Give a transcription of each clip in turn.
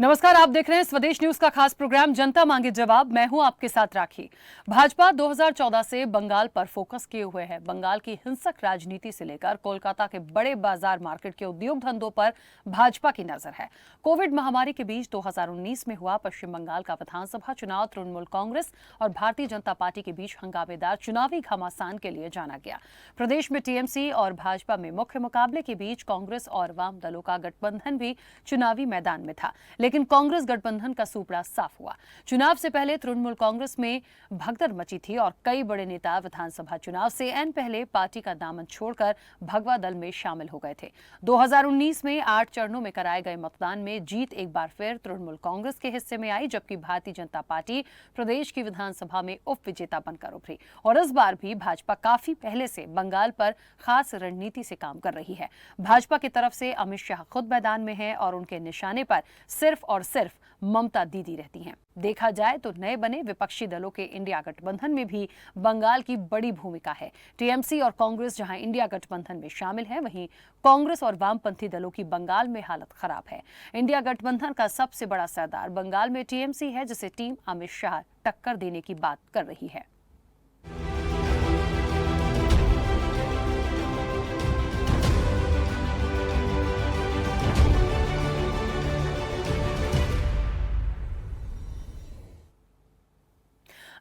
नमस्कार, आप देख रहे हैं स्वदेश न्यूज का खास प्रोग्राम जनता मांगे जवाब। मैं हूं आपके साथ राखी। भाजपा 2014 से बंगाल पर फोकस किए हुए है। बंगाल की हिंसक राजनीति से लेकर कोलकाता के बड़े बाजार मार्केट के उद्योग धंधों पर भाजपा की नजर है। कोविड महामारी के बीच 2019 में हुआ पश्चिम बंगाल का विधानसभा चुनाव तृणमूल कांग्रेस और भारतीय जनता पार्टी के बीच हंगामेदार चुनावी घमासान के लिए जाना गया। प्रदेश में टीएमसी और भाजपा में मुख्य मुकाबले के बीच कांग्रेस और वाम दलों का गठबंधन भी चुनावी मैदान में था, लेकिन कांग्रेस गठबंधन का सूपड़ा साफ हुआ। चुनाव से पहले तृणमूल कांग्रेस में भगदड़ मची थी और कई बड़े नेता विधानसभा चुनाव से ऐन पहले पार्टी का दामन छोड़कर भगवा दल में शामिल हो गए थे। 2019 में 8 चरणों में कराए गए मतदान में जीत एक बार फिर तृणमूल कांग्रेस के हिस्से में आई, जबकि भारतीय जनता पार्टी प्रदेश की विधानसभा में उप विजेता बनकर उभरी। और इस बार भी भाजपा काफी पहले से बंगाल पर खास रणनीति से काम कर रही है। भाजपा की तरफ से अमित शाह खुद मैदान में है और उनके निशाने पर सिर्फ और सिर्फ ममता दीदी रहती हैं। देखा जाए तो नए बने विपक्षी दलों के इंडिया गठबंधन में भी बंगाल की बड़ी भूमिका है। टीएमसी और कांग्रेस जहां इंडिया गठबंधन में शामिल है, वहीं कांग्रेस और वामपंथी दलों की बंगाल में हालत खराब है। इंडिया गठबंधन का सबसे बड़ा सरदार बंगाल में टीएमसी है, जिसे टीम अमित शाह टक्कर देने की बात कर रही है।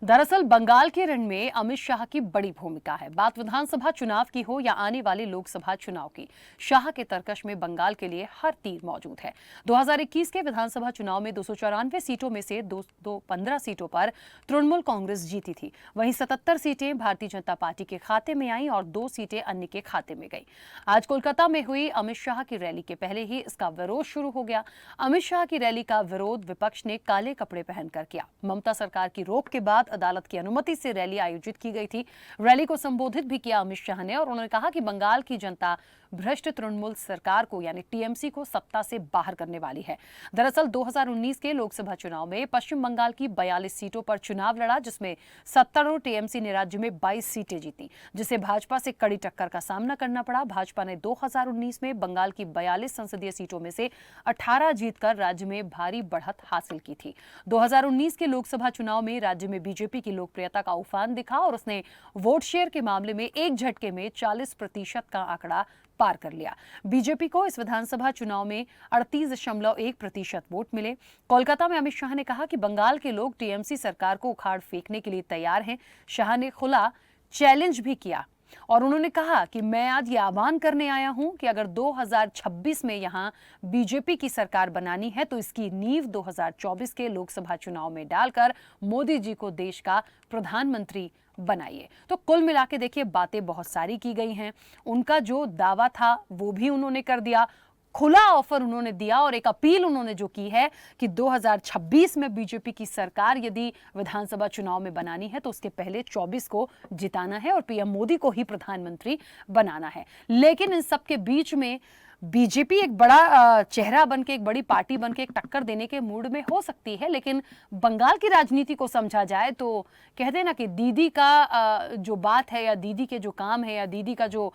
दरअसल बंगाल के रण में अमित शाह की बड़ी भूमिका है। बात विधानसभा चुनाव की हो या आने वाले लोकसभा चुनाव की, शाह के तरकश में बंगाल के लिए हर तीर मौजूद है। 2021 के विधानसभा चुनाव में 294 सीटों में से 215 सीटों पर तृणमूल कांग्रेस जीती थी। वहीं 77 सीटें भारतीय जनता पार्टी के खाते में आईं और 2 सीटें अन्य के खाते में गई। आज कोलकाता में हुई अमित शाह की रैली के पहले ही इसका विरोध शुरू हो गया। अमित शाह की रैली का विरोध विपक्ष ने काले कपड़े पहनकर किया। ममता सरकार की रोक के बाद अदालत की अनुमति से रैली आयोजित की गई थी। रैली को संबोधित भी किया अमित शाह ने और उन्होंने कहा कि बंगाल की जनता भ्रष्ट तृणमूल सरकार को यानी टीएमसी को सत्ता से बाहर करने वाली है। दरअसल 2019 के लोकसभा चुनाव में पश्चिम बंगाल की 42 सीटों पर चुनाव लड़ा, जिसमें सत्तारूढ़ टीएमसी ने राज्य में 22 सीटें जीती, जिसे भाजपा से कड़ी टक्कर का सामना करना पड़ा। भाजपा ने 2019 में बंगाल की 42 संसदीय सीटों में से 18 जीतकर राज्य में भारी बढ़त हासिल की थी। 2019 के लोकसभा चुनाव में राज्य में बीजेपी की लोकप्रियता का उफान दिखा और उसने वोट शेयर के मामले में एक झटके में 40% का आंकड़ा पार कर लिया। बीजेपी को इस विधानसभा चुनाव में 38.1% वोट मिले। कोलकाता में अमित शाह ने कहा कि बंगाल के लोग टीएमसी सरकार को उखाड़ फेंकने के लिए तैयार हैं। शाह ने खुला चैलेंज भी किया और उन्होंने कहा कि मैं आज ये आह्वान करने आया हूं कि अगर 2026 में यहां बीजेपी की सरकार बनानी है तो इसकी नींव 2024 के लोकसभा चुनाव में डालकर मोदी जी को देश का प्रधानमंत्री बनाइए। तो कुल मिला के देखिए, बातें बहुत सारी की गई हैं। उनका जो दावा था वो भी उन्होंने कर दिया, खुला ऑफर उन्होंने दिया और एक अपील उन्होंने जो की है कि 2026 में बीजेपी की सरकार यदि विधानसभा चुनाव में बनानी है तो उसके पहले 24 को जिताना है और पीएम मोदी को ही प्रधानमंत्री बनाना है। लेकिन इन सब के बीच में बीजेपी एक बड़ा चेहरा बनके, एक बड़ी पार्टी बनके एक टक्कर देने के मूड में हो सकती है, लेकिन बंगाल की राजनीति को समझा जाए तो कहते हैं ना कि दीदी का जो बात है या दीदी के जो काम है या दीदी का जो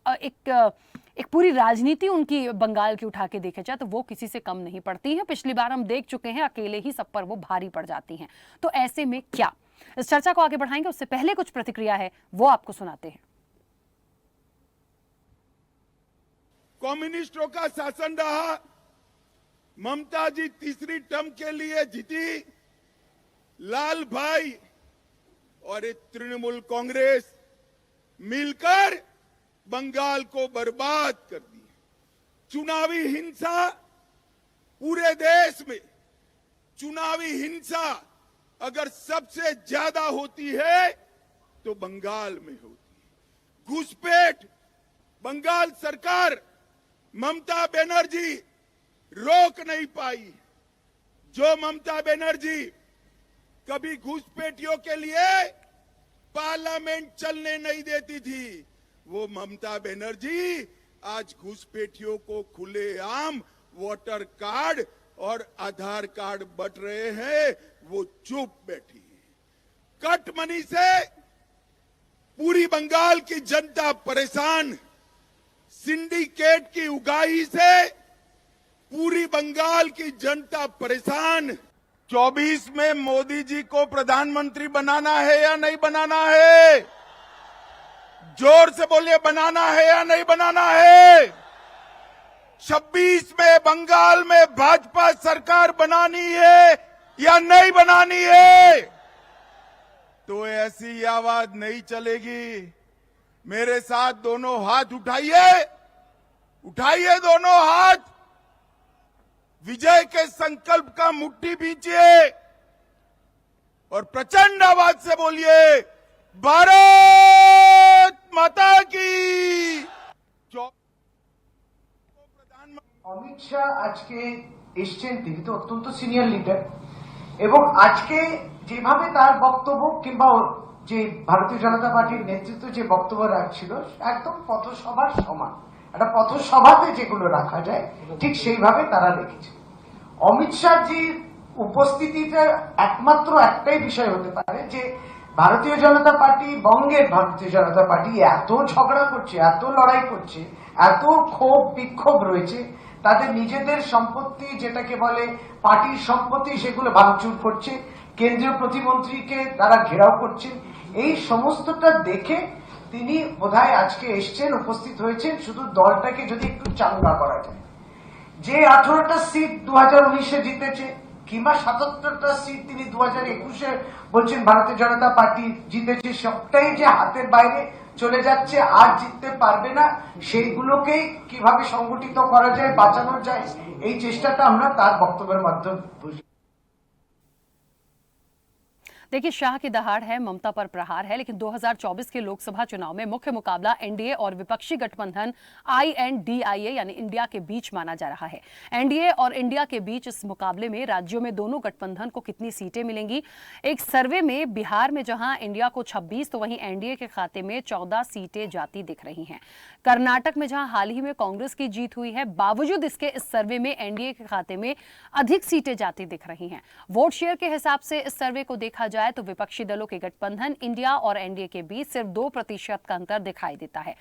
एक पूरी राजनीति उनकी बंगाल की उठा के देखे जाए तो वो किसी से कम नहीं पड़ती है। पिछली बार हम देख चुके हैं, अकेले ही सब पर वो भारी पड़ जाती हैं। तो ऐसे में क्या, इस चर्चा को आगे बढ़ाएंगे, उससे पहले कुछ प्रतिक्रिया है वो आपको सुनाते हैं। कम्युनिस्टों का शासन रहा, ममता जी तीसरी टर्म के लिए जीती, लाल भाई और तृणमूल कांग्रेस मिलकर बंगाल को बर्बाद कर दी। चुनावी हिंसा पूरे देश में, चुनावी हिंसा अगर सबसे ज्यादा होती है तो बंगाल में होती है। घुसपैठ बंगाल सरकार, ममता बनर्जी रोक नहीं पाई। जो ममता बनर्जी कभी घुसपैठियों के लिए पार्लियामेंट चलने नहीं देती थी, वो ममता बनर्जी आज घुसपैठियों को खुलेआम वोटर कार्ड और आधार कार्ड बंट रहे हैं, वो चुप बैठी है। कट मनी से पूरी बंगाल की जनता परेशान, सिंडिकेट की उगाही से पूरी बंगाल की जनता परेशान। 24 में मोदी जी को प्रधानमंत्री बनाना है या नहीं बनाना है? जोर से बोलिए, बनाना है या नहीं बनाना है? 26 में बंगाल में भाजपा सरकार बनानी है या नहीं बनानी है? तो ऐसी आवाज नहीं चलेगी। मेरे साथ दोनों हाथ उठाइए, उठाइए दोनों हाथ, विजय के संकल्प का मुट्ठी बींचिए और प्रचंड आवाज से बोलिए, भारत माता की। অমিত শাহ আজকে এসছেন, তিনি তো অত্যন্ত সিনিয়র লিডার এবং আজকে যেভাবে তার বক্তব্য কিংবা যে ভারতীয় জনতা পার্টির নেতৃত্ব যে বক্তব্য রাখছিল একদম পথসভার সমান, একটা পথসভাতে যেগুলো রাখা যায় ঠিক সেইভাবে তারা রেখেছে। অমিত শাহজির উপস্থিতিটা একমাত্র একটাই বিষয় হতে পারে যে ভারতীয় জনতা পার্টি, বঙ্গের ভারতীয় জনতা পার্টি এত ঝগড়া করছে, এত লড়াই করছে, এত ক্ষোভ বিক্ষোভ রয়েছে, তাদের নিজেদের সম্পত্তি যেটাকে বলে পার্টির সম্পত্তি সেগুলো ভাঙচুর করছে, কেন্দ্রীয় প্রতিমন্ত্রীকে তারা ঘেরাও করছে। এই সমস্তটা দেখে তিনি বোধহয় আজকে এসছেন, উপস্থিত হয়েছেন শুধু দলটাকে যদি একটু চাঙ্গা করা যায়। যে 18টা সিট 2019-এ জিতেছে কিংবা 77টা সিট তিনি 2021-এ বলছেন ভারতীয় জনতা পার্টি জিতেছে, সবটাই যে হাতের বাইরে চলে যাচ্ছে, আর জিততে পারবে না, সেইগুলোকেই কিভাবে সংগঠিত করা যায়, বাঁচানো যায়, এই চেষ্টাটা আমরা তার বক্তব্যের মাধ্যমে বুঝি। देखिए, शाह की दहाड़ है, ममता पर प्रहार है, लेकिन 2024 के लोकसभा चुनाव में मुख्य मुकाबला एनडीए और विपक्षी गठबंधन INDIA यानी इंडिया के बीच माना जा रहा है। एनडीए और इंडिया के बीच इस मुकाबले में राज्यों में दोनों गठबंधन को कितनी सीटें मिलेंगी? एक सर्वे में बिहार में जहां इंडिया को 26 तो वहीं एनडीए के खाते में 14 सीटें जाती दिख रही हैं। कर्नाटक में जहां हाल ही में कांग्रेस की जीत हुई है, बावजूद इसके इस सर्वे में एनडीए के खाते में अधिक सीटें जाती दिख रही हैं। वोट शेयर के हिसाब से इस सर्वे को देखा जाए तो विपक्षी दलों के गठबंधन इंडिया और एनडीए के बीच सिर्फ 2% का अंतर दिखाई देता है।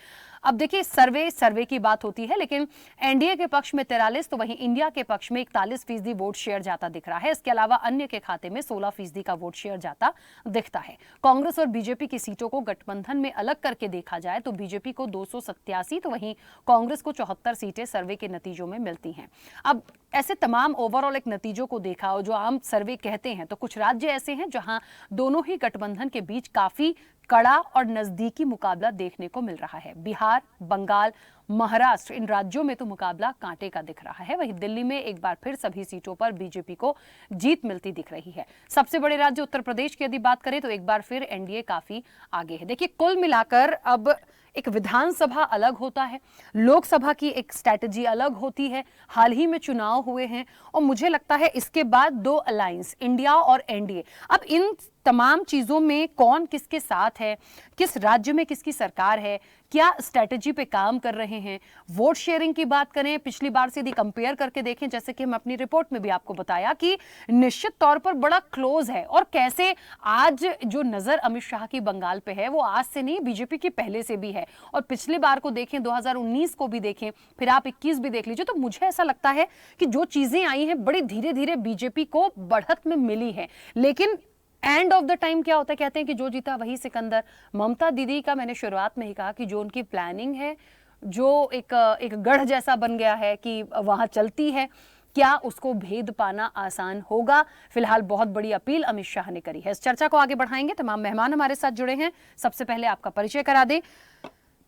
अब देखिए, सर्वे की बात होती है, लेकिन एनडीए के पक्ष में 43 तो वहीं इंडिया के पक्ष में 41% वोट शेयर जाता दिख रहा है। इसके अलावा अन्य के खाते में 16% का वोट शेयर जाता दिखता है। कांग्रेस और बीजेपी की सीटों को गठबंधन में अलग करके देखा जाए तो बीजेपी को 287 तो वहीं कांग्रेस को 74 सीटें सर्वे के नतीजों में मिलती हैं। अब ऐसे तमाम ओवरऑल एक नतीजों को देखा और जो आम सर्वे कहते हैं, तो कुछ राज्य ऐसे हैं जहां दोनों ही गठबंधन के बीच काफी कड़ा और नजदीकी मुकाबला देखने को मिल रहा है। बिहार, बंगाल, महाराष्ट्र, इन राज्यों में तो मुकाबला कांटे का दिख रहा है। वहीं दिल्ली में एक बार फिर सभी सीटों पर बीजेपी को जीत मिलती दिख रही है। सबसे बड़े राज्य उत्तर प्रदेश की यदि बात करें तो एक बार फिर एनडीए काफी आगे है। देखिए, कुल मिलाकर अब एक विधानसभा अलग होता है, लोकसभा की एक स्ट्रैटेजी अलग होती है। हाल ही में चुनाव हुए हैं और मुझे लगता है इसके बाद 2 अलायंस, इंडिया और एनडीए। अब इन तमाम चीजों में कौन किसके साथ है, किस राज्य में किसकी सरकार है, क्या स्ट्रैटेजी पे काम कर रहे हैं। वोट शेयरिंग की बात करें, पिछली बार से यदि कंपेयर करके देखें, जैसे कि हम अपनी रिपोर्ट में भी आपको बताया कि निश्चित तौर पर बड़ा क्लोज है। और कैसे आज जो नजर अमित शाह की बंगाल पे है वो आज से नहीं, बीजेपी की पहले से भी है। और पिछली बार को देखें, 2019 को भी देखें, फिर आप 21 भी देख लीजिए, तो मुझे ऐसा लगता है कि जो चीजें आई हैं बड़ी धीरे धीरे बीजेपी को बढ़त में मिली है। लेकिन एंड ऑफ द टाइम क्या होता है, कहते हैं कि जो जीता वही सिकंदर। ममता दीदी का मैंने शुरुआत में ही कहा कि जो उनकी प्लानिंग है, जो एक गढ़ जैसा बन गया है कि वहां चलती है, क्या उसको भेद पाना आसान होगा? फिलहाल बहुत बड़ी अपील अमित शाह ने करी है। इस चर्चा को आगे बढ़ाएंगे। तमाम मेहमान हमारे साथ जुड़े हैं। सबसे पहले आपका परिचय करा दें।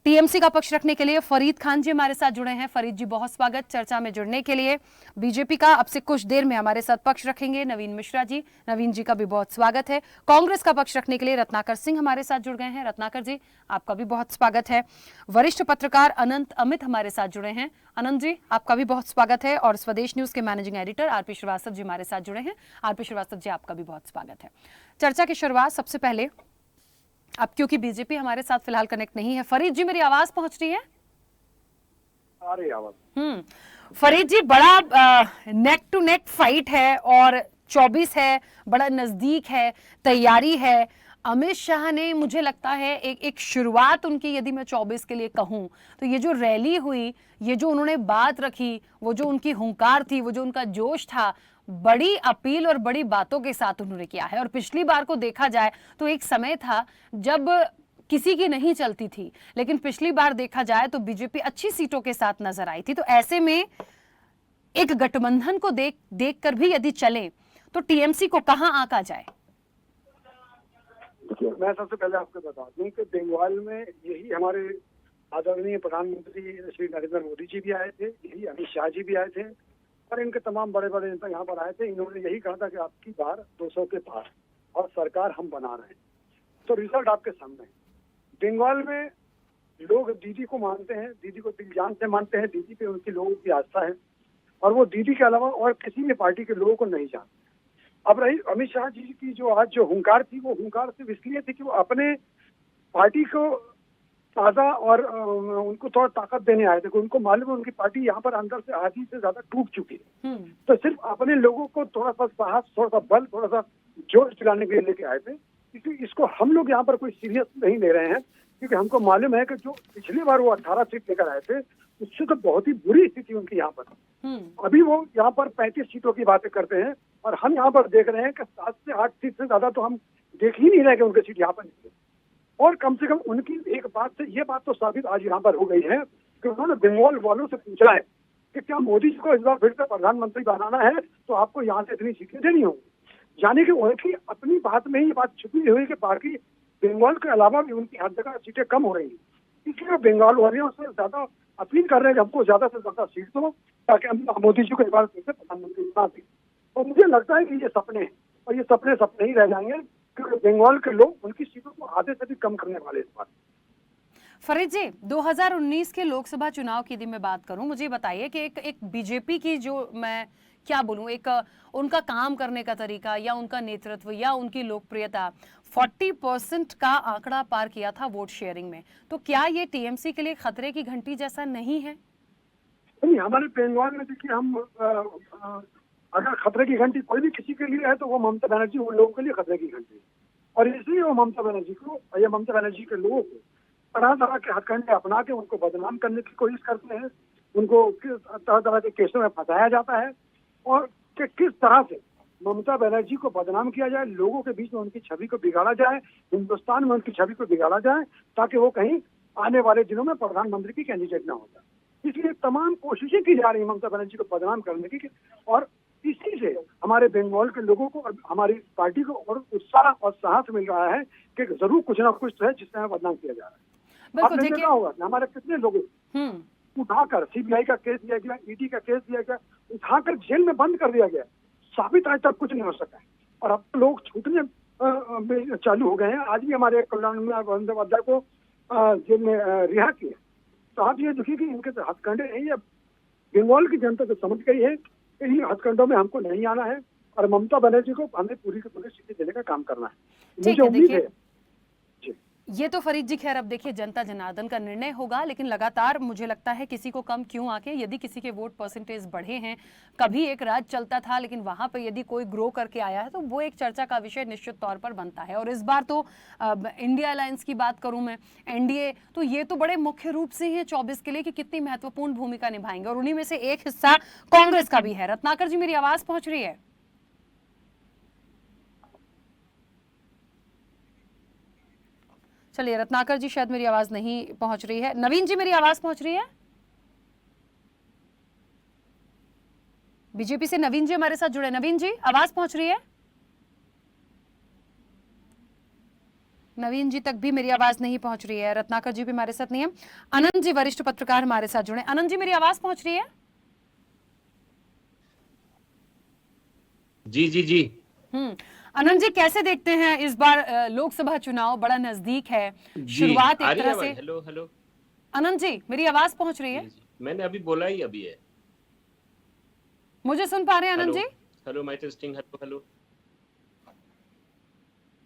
टीएमसी का पक्ष रखने के लिए फरीद खान जी हमारे साथ जुड़े हैं। फरीद जी, बहुत स्वागत चर्चा में जुड़ने के लिए। बीजेपी का अब से कुछ देर में हमारे साथ पक्ष रखेंगे नवीन मिश्रा जी। नवीन जी का भी बहुत स्वागत है। कांग्रेस का पक्ष रखने के लिए रत्नाकर सिंह हमारे साथ जुड़ गए हैं। रत्नाकर जी, आपका भी बहुत स्वागत है। वरिष्ठ पत्रकार अनंत अमित हमारे साथ जुड़े हैं। अनंत जी, आपका भी बहुत स्वागत है। और स्वदेश न्यूज के managing editor RP Srivastava ji हमारे साथ जुड़े हैं। आरपी श्रीवास्तव जी, आपका भी बहुत स्वागत है। चर्चा की शुरुआत सबसे पहले, अब क्योंकि बीजेपी हमारे साथ फिलहाल कनेक्ट नहीं है, फरीद जी मेरी आवाज पहुंच रही है? आ रही आवाज। फरीद जी, बड़ा नेक टू नेक फाइट है और 24 है, बड़ा नजदीक है, तैयारी है। अमित शाह ने, मुझे लगता है एक शुरुआत उनकी, यदि मैं 24 के लिए कहूं तो ये जो रैली हुई, ये जो उन्होंने बात रखी, वो जो उनकी हुंकार थी, वो जो उनका जोश था, बड़ी अपील और बड़ी बातों के साथ उन्होंने किया है। और पिछली बार को देखा जाए तो एक समय था जब किसी की नहीं चलती थी, लेकिन पिछली बार देखा जाए तो बीजेपी अच्छी सीटों के साथ नजर आई थी। तो ऐसे में एक गठबंधन को देख कर भी यदि चले तो टीएमसी को कहां आंका जाए? देखिए, मैं सबसे पहले आपको बता दूं कि बंगाल में यही हमारे आदरणीय प्रधानमंत्री श्री नरेंद्र मोदी जी भी आए थे, यही अमित शाह जी भी आए थे, और इनके तमाम बड़े बड़े नेता यहाँ पर आए थे। इन्होंने यही कहा था कि आपकी बार 200 के पार और सरकार हम बना रहे हैं। तो रिजल्ट आपके सामने है। बंगाल में लोग दीदी को मानते हैं, दीदी को दिल जान से मानते हैं, दीदी पे उनकी लोगों की आस्था है, और वो दीदी के अलावा और किसी भी पार्टी के लोगों को नहीं जानते। अब रही अमित शाह जी की जो आज जो हुंकार थी, वो हुंकार सिर्फ इसलिए थी कि वो अपने पार्टी को ताजा और उनको थोड़ा ताकत देने आए थे। उनको मालूम है उनकी पार्टी यहाँ पर अंदर से आधी से ज्यादा टूट चुकी है, तो सिर्फ अपने लोगों को थोड़ा सा साहस, थोड़ा सा बल, थोड़ा सा जोश दिलाने के लिए लेके आए थे। इसलिए इसको हम लोग यहाँ पर कोई सीरियस नहीं ले रहे हैं, क्योंकि हमको मालूम है कि जो पिछली बार वो 18 सीट लेकर आए थे, उससे तो बहुत ही बुरी स्थिति उनकी यहाँ पर। अभी वो यहाँ पर 35 सीटों की बातें करते हैं, और हम यहाँ पर देख रहे हैं कि 7 से 8 सीट से ज्यादा तो हम देख ही नहीं रहे कि उनके सीट यहाँ पर निकले। और कम से कम उनकी एक बात से ये बात तो साबित आज यहाँ पर हो गई है कि उन्होंने बंगाल वालों से पूछा है कि क्या मोदी जी को इस बार फिर से प्रधानमंत्री बनाना है तो आपको यहाँ से इतनी सीटें देनी होंगी। यानी कि उनकी अपनी बात में ही ये बात छुपी हुई कि बाकी बंगाल के अलावा भी उनकी हर जगह सीटें कम हो रही हैं। इसलिए बंगाल वाले से ज्यादा अपील कर रहे हैं कि हमको ज्यादा से ज्यादा सीट दो, ताकि हम मोदी जी को एक बार फिर से प्रधानमंत्री बना दें। और मुझे लगता है कि ये सपने हैं, और ये सपने सपने ही रह जाएंगे, क्योंकि बंगाल के लोग उनकी सीटों को आधे से भी कम करने वाले इस बार। फरीद जी, 2019 के लोकसभा चुनाव की यदि मैं बात करूं, मुझे बताइए कि एक बीजेपी की, जो मैं क्या बोलूं, एक उनका काम करने का तरीका या उनका नेतृत्व या उनकी लोकप्रियता 40% का आंकड़ा पार किया था वोट शेयरिंग में। तो क्या ये टीएमसी के लिए खतरे की घंटी जैसा नहीं है? नहीं, हमारे बंगाल में देखिए, हम अगर खतरे की घंटी कोई भी किसी के लिए है तो वो ममता बनर्जी उन लोगों के लिए खतरे की घंटी है। और इसलिए वो ममता बनर्जी को या ममता बनर्जी के लोगों को तरह तरह के हथकंडे अपना के उनको बदनाम करने की कोशिश करते हैं। उनको तरह तरह के केसों में फंसाया जाता है, और कि किस तरह से ममता बनर्जी को बदनाम किया जाए, लोगों के बीच में उनकी छवि को बिगाड़ा जाए, हिंदुस्तान में उनकी छवि को बिगाड़ा जाए, ताकि वो कहीं आने वाले दिनों में प्रधानमंत्री की कैंडिडेट ना हो जाए। इसलिए तमाम कोशिशें की जा रही है ममता बनर्जी को बदनाम करने की, और इसी से हमारे बंगाल के लोगों को और हमारी पार्टी को और उत्साह और साहस मिल रहा है कि जरूर कुछ ना कुछ तो है जिससे हमें बदनाम किया जा रहा है। आपने देखा होगा हमारे कितने लोगों उठाकर सीबीआई का केस दिया गया, ईडी का केस दिया गया, उठाकर जेल में बंद कर दिया गया, साबित आज तक कुछ नहीं हो सका है, और अब तो लोग छूटने चालू हो गए हैं। आज भी हमारे कल्याण बंदोपाध्याय को जेल में रिहा किया। तो आप ये देखिए कि इनके हथकंडे नहीं है। बंगाल की जनता तो समझ गई है कि इन हथकंडों में हमको नहीं आना है, और ममता बनर्जी को हमें पूरी की पूरी सीटें देने का काम करना है। मुझे उम्मीद है। ये तो फरीद जी, खैर अब देखिए जनता जनार्दन का निर्णय होगा, लेकिन लगातार मुझे लगता है किसी को कम क्यों आके, यदि किसी के वोट परसेंटेज बढ़े हैं, कभी एक राज चलता था लेकिन वहां पर यदि कोई ग्रो करके आया है तो वो एक चर्चा का विषय निश्चित तौर पर बनता है। और इस बार तो इंडिया अलायंस की बात करूं मैं, एनडीए, तो ये तो बड़े मुख्य रूप से है 24 के लिए कि कितनी महत्वपूर्ण भूमिका निभाएंगे, और उन्हीं में से एक हिस्सा कांग्रेस का भी है। रत्नाकर जी, मेरी आवाज पहुंच रही है? चलिए, रत्नाकर जी शायद मेरी आवाज नहीं पहुंच रही है। नवीन जी, मेरी आवाज पहुंच रही है? बीजेपी से नवीन जी हमारे साथ जुड़े। नवीन जी, आवाज पहुंच रही है? नवीन जी तक भी मेरी आवाज नहीं पहुंच रही है। रत्नाकर जी भी हमारे साथ नहीं है। अनंत जी, वरिष्ठ पत्रकार, हमारे साथ जुड़े। अनंत जी, मेरी आवाज पहुंच रही है? जी जी जी। अनंत जी, कैसे देखते हैं इस बार लोकसभा चुनाव बड़ा नजदीक है, शुरुआत एक तरह से। हेलो हेलो अनंत जी, मेरी आवाज पहुंच रही है? मैंने अभी बोला ही अभी है। मुझे सुन पा रहे हैं Anant ji? Hello my testing, hello hello.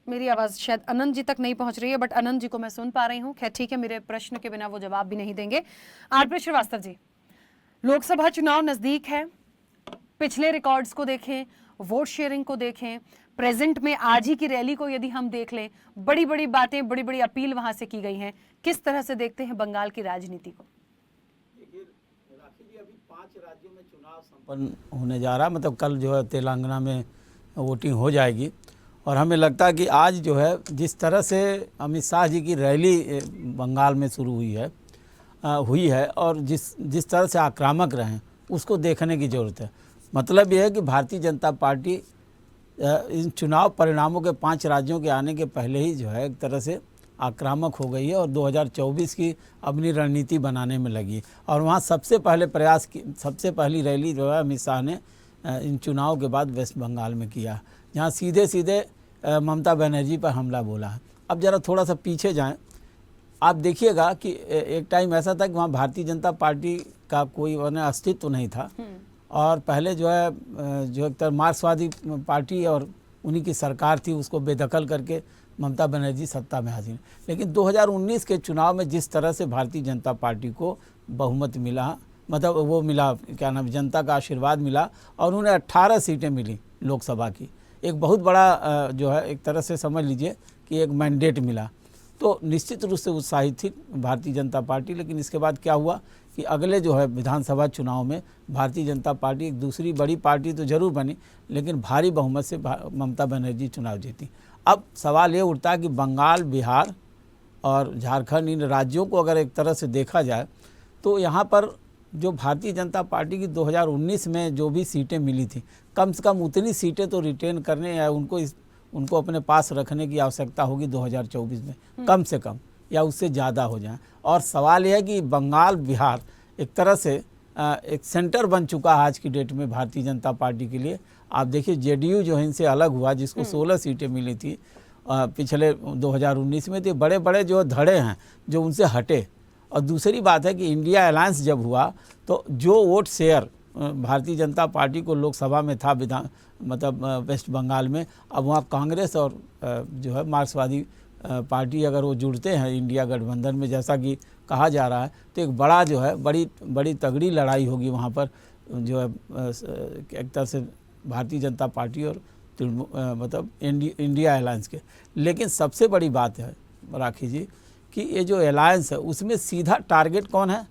मेरी आवाज शायद अनंत जी तक नहीं पहुंच रही है, बट अनंत जी को मैं सुन पा रही हूँ। खैर ठीक है, मेरे प्रश्न के बिना वो जवाब भी नहीं देंगे। आरपी श्रीवास्तव जी, लोकसभा चुनाव नजदीक है, पिछले रिकॉर्ड्स को देखें, वोट शेयरिंग को देखें, प्रेजेंट में आज ही की रैली को यदि हम देख लें, बड़ी बड़ी बातें, बड़ी बड़ी अपील वहां से की गई हैं। किस तरह से देखते हैं बंगाल की राजनीति को? देखिए राखी जी, अभी 5 राज्यों में चुनाव संपन्न होने जा रहा है। मतलब कल जो है तेलंगाना में वोटिंग हो जाएगी और हमें लगता है कि आज जो है जिस तरह से अमित शाह जी की रैली बंगाल में शुरू हुई है और जिस तरह से आक्रामक रहे उसको देखने की ज़रूरत है। मतलब यह है कि भारतीय जनता पार्टी इन चुनाव परिणामों के 5 राज्यों के आने के पहले ही जो है एक तरह से आक्रामक हो गई है और 2024 की अपनी रणनीति बनाने में लगी। और वहाँ सबसे पहली रैली जो है अमित शाह ने इन चुनाव के बाद वेस्ट बंगाल में किया, जहाँ सीधे सीधे ममता बनर्जी पर हमला बोला है। अब ज़रा थोड़ा सा पीछे जाएं, आप देखिएगा कि एक टाइम ऐसा था कि वहाँ भारतीय जनता पार्टी का कोई अस्तित्व नहीं था और पहले जो एक तरह मार्क्सवादी पार्टी और उन्हीं की सरकार थी, उसको बेदखल करके ममता बनर्जी सत्ता में हाजिर। लेकिन 2019 के चुनाव में जिस तरह से भारतीय जनता पार्टी को बहुमत मिला, मतलब वो मिला, क्या नाम, जनता का आशीर्वाद मिला और उन्हें 18 सीटें मिली लोकसभा की। एक बहुत बड़ा जो है एक तरह से समझ लीजिए कि एक मैंडेट मिला, तो निश्चित रूप से उत्साहित थी भारतीय जनता पार्टी। लेकिन इसके बाद क्या हुआ कि अगले जो है विधानसभा चुनाव में भारतीय जनता पार्टी एक दूसरी बड़ी पार्टी तो जरूर बनी, लेकिन भारी बहुमत से ममता बनर्जी चुनाव जीती। अब सवाल ये उठता है कि बंगाल, बिहार और झारखंड, इन राज्यों को अगर एक तरह से देखा जाए तो यहाँ पर जो भारतीय जनता पार्टी की 2019 में जो भी सीटें मिली थी, कम से कम उतनी सीटें तो रिटेन करने या उनको अपने पास रखने की आवश्यकता होगी 2024 में, कम से कम, या उससे ज़्यादा हो जाए। और सवाल यह है कि बंगाल, बिहार एक तरह से एक सेंटर बन चुका है आज की डेट में भारतीय जनता पार्टी के लिए। आप देखिए जेडीयू जो है इनसे अलग हुआ, जिसको 16 सीटें मिली थी पिछले 2019 में, तो बड़े बड़े जो धड़े हैं जो उनसे हटे। और दूसरी बात है कि इंडिया अलायंस जब हुआ तो जो vote share Bharatiya Janata party को लोकसभा में था, मतलब वेस्ट बंगाल में, अब वहाँ कांग्रेस और जो है मार्क्सवादी पार्टी अगर वो जुड़ते हैं इंडिया गठबंधन में, जैसा कि कहा जा रहा है, तो एक बड़ा जो है बड़ी तगड़ी लड़ाई होगी वहाँ पर, जो है एक तरह से भारतीय जनता पार्टी और मतलब इंडिया अलायंस के। लेकिन सबसे बड़ी बात है राखी जी कि ये जो अलायंस है उसमें सीधा टारगेट कौन है?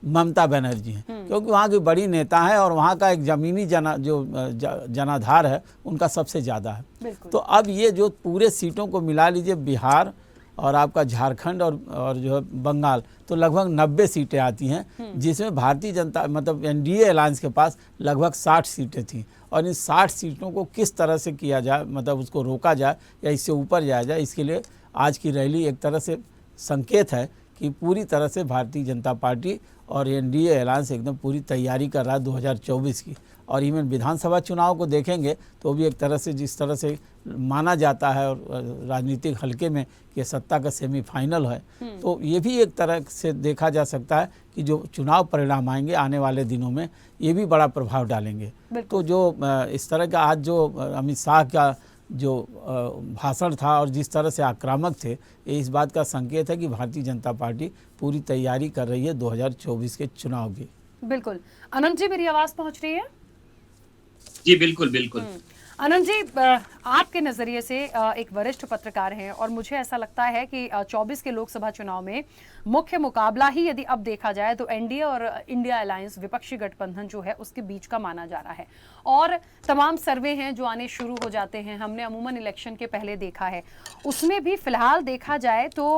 ममता बनर्जी हैं, क्योंकि वहाँ की बड़ी नेता है और वहाँ का एक ज़मीनी जनाधार है उनका सबसे ज़्यादा है। तो अब ये जो पूरे सीटों को मिला लीजिए, बिहार और आपका झारखंड और जो है बंगाल, तो लगभग 90 सीटें आती हैं, जिसमें भारतीय जनता मतलब एनडीए अलायंस के पास लगभग 60 सीटें थी। और इन 60 सीटों को किस तरह से किया जाए, मतलब उसको रोका जाए या इससे ऊपर जाया जाए, इसके लिए आज की रैली एक तरह से संकेत है कि पूरी तरह से भारतीय जनता पार्टी और एनडीए अलायंस एकदम पूरी तैयारी कर रहा है 2024 की। और इवन विधानसभा चुनाव को देखेंगे तो भी एक तरह से जिस तरह से माना जाता है और राजनीतिक हल्के में कि सत्ता का सेमीफाइनल है, तो ये भी एक तरह से देखा जा सकता है कि जो चुनाव परिणाम आएंगे आने वाले दिनों में ये भी बड़ा प्रभाव डालेंगे। तो जो इस तरह का आज जो अमित शाह का जो भाषण था और जिस तरह से आक्रामक थे, ये इस बात का संकेत है कि भारतीय जनता पार्टी पूरी तैयारी कर रही है 2024 के चुनाव की। बिल्कुल। अनंत जी, मेरी आवाज पहुंच रही है? जी बिल्कुल बिल्कुल। अनंत जी, आपके नजरिए से एक वरिष्ठ पत्रकार हैं और मुझे ऐसा लगता है कि 24 के लोकसभा चुनाव में मुख्य मुकाबला ही यदि अब देखा जाए तो एनडीए और इंडिया अलायंस, विपक्षी गठबंधन जो है उसके बीच का माना जा रहा है। और तमाम सर्वे हैं जो आने शुरू हो जाते हैं, हमने अमूमन इलेक्शन के पहले देखा है, उसमें भी फिलहाल देखा जाए तो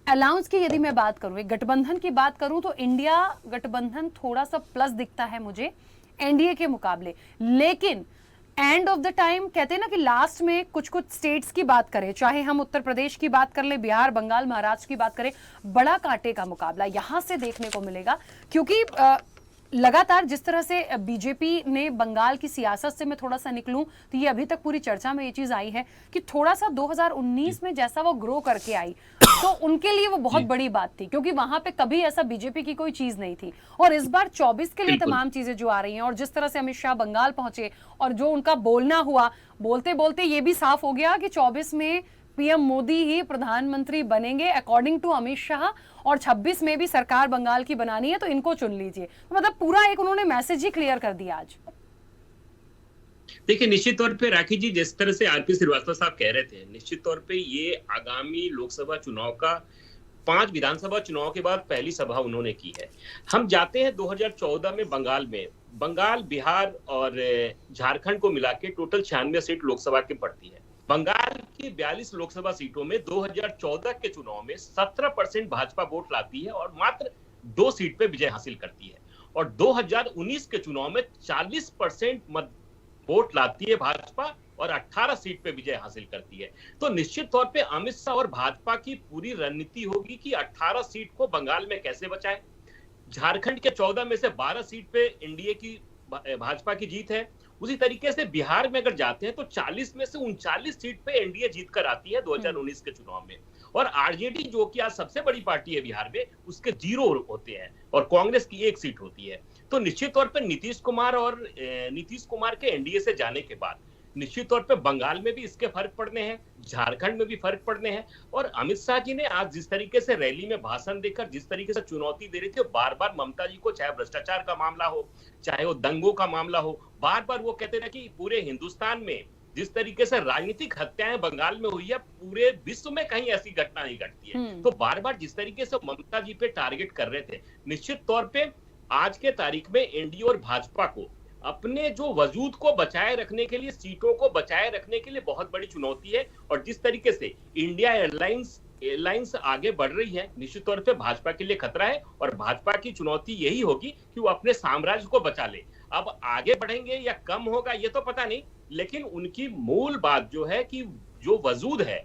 अलायंस की यदि मैं बात करूं, गठबंधन की बात करूं, तो इंडिया गठबंधन थोड़ा सा प्लस दिखता है मुझे एनडीए के मुकाबले। लेकिन एंड ऑफ द टाइम कहते हैं ना कि लास्ट में कुछ स्टेट्स की बात करें, चाहे हम उत्तर प्रदेश की बात कर ले, बिहार, बंगाल, महाराष्ट्र की बात करें, बड़ा कांटे का मुकाबला यहां से देखने को मिलेगा। क्योंकि लगातार जिस तरह से बीजेपी ने बंगाल की सियासत से मैं थोड़ा सा निकलूं तो ये अभी तक पूरी चर्चा में ये चीज आई है कि थोड़ा सा 2019 में जैसा वो ग्रो करके आई तो उनके लिए वो बहुत बड़ी बात थी, क्योंकि वहां पे कभी ऐसा बीजेपी की कोई चीज नहीं थी। और इस बार 24 के लिए तमाम चीजें जो आ रही हैं और जिस तरह से अमित शाह बंगाल पहुंचे और जो उनका बोलना हुआ, बोलते बोलते ये भी साफ हो गया कि 24 में पीएम मोदी ही प्रधानमंत्री बनेंगे अकॉर्डिंग टू अमित शाह, और 26 में भी सरकार बंगाल की बनानी है तो इनको चुन लीजिए। मतलब पूरा एक उन्होंने मैसेज ही क्लियर कर दिया आज। देखिए, निश्चित तौर पे राखी जी, जिस तरह से आरपी श्रीवास्तव साहब कह रहे थे, निश्चित तौर पे ये आगामी लोकसभा चुनाव का 5 विधानसभा चुनाव के बाद पहली सभा उन्होंने की है। हम जाते हैं 2014 में बंगाल, बिहार और झारखंड को मिला के टोटल 96 सीट लोकसभा की पड़ती है। बंगाल की 42 लोकसभा सीटों में 2014 के चुनाव में 17% भाजपा वोट लाती है और मात्र 2 सीट पे विजय हासिल करती है, और 2019 के चुनाव में 40% वोट लाती है भाजपा और 18 सीट पे विजय हासिल करती है। तो निश्चित तौर पे अमित शाह और भाजपा की पूरी रणनीति होगी कि 18 सीट को बंगाल में कैसे बचाएं। झारखंड के 14 में से 12 सीट पे एनडीए की भाजपा की जीत है। उसी तरीके से बिहार में अगर जाते हैं तो 40 में से 39 सीट पे एनडीए जीत कर आती है 2019 के चुनाव में, और आरजेडी जो कि आज सबसे बड़ी पार्टी है बिहार में, उसके 0 होते हैं और कांग्रेस की 1 सीट होती है। तो निश्चित तौर पर नीतीश कुमार के एनडीए से जाने के बाद निश्चित तौर पे बंगाल में भी इसके फर्क पड़ने हैं, झारखंड में भी फर्क पड़ने हैं। और अमित शाह जी ने आज जिस तरीके से रैली में भाषण देकर जिस तरीके से चुनौती दे रही थी, बार बार ममता जी को, चाहे भ्रष्टाचार का मामला हो, चाहे वो दंगों का मामला हो, बार बार वो कहते थे कि पूरे हिंदुस्तान में जिस तरीके से राजनीतिक हत्याएं बंगाल में हुई है, पूरे विश्व में कहीं ऐसी घटना नहीं घटती है। तो बार बार जिस तरीके से ममता जी पे टारगेट कर रहे थे, निश्चित तौर पे आज के तारीख में एनडीए और भाजपा को अपने जो वजूद को बचाए रखने के लिए, सीटों को बचाए रखने के लिए बहुत बड़ी चुनौती है। और जिस तरीके से इंडिया एयरलाइंस आगे बढ़ रही है, निश्चित तौर पे भाजपा के लिए खतरा है, और भाजपा की चुनौती यही होगी कि वो अपने साम्राज्य को बचा ले। अब आगे बढ़ेंगे या कम होगा ये तो पता नहीं, लेकिन उनकी मूल बात जो है कि जो वजूद है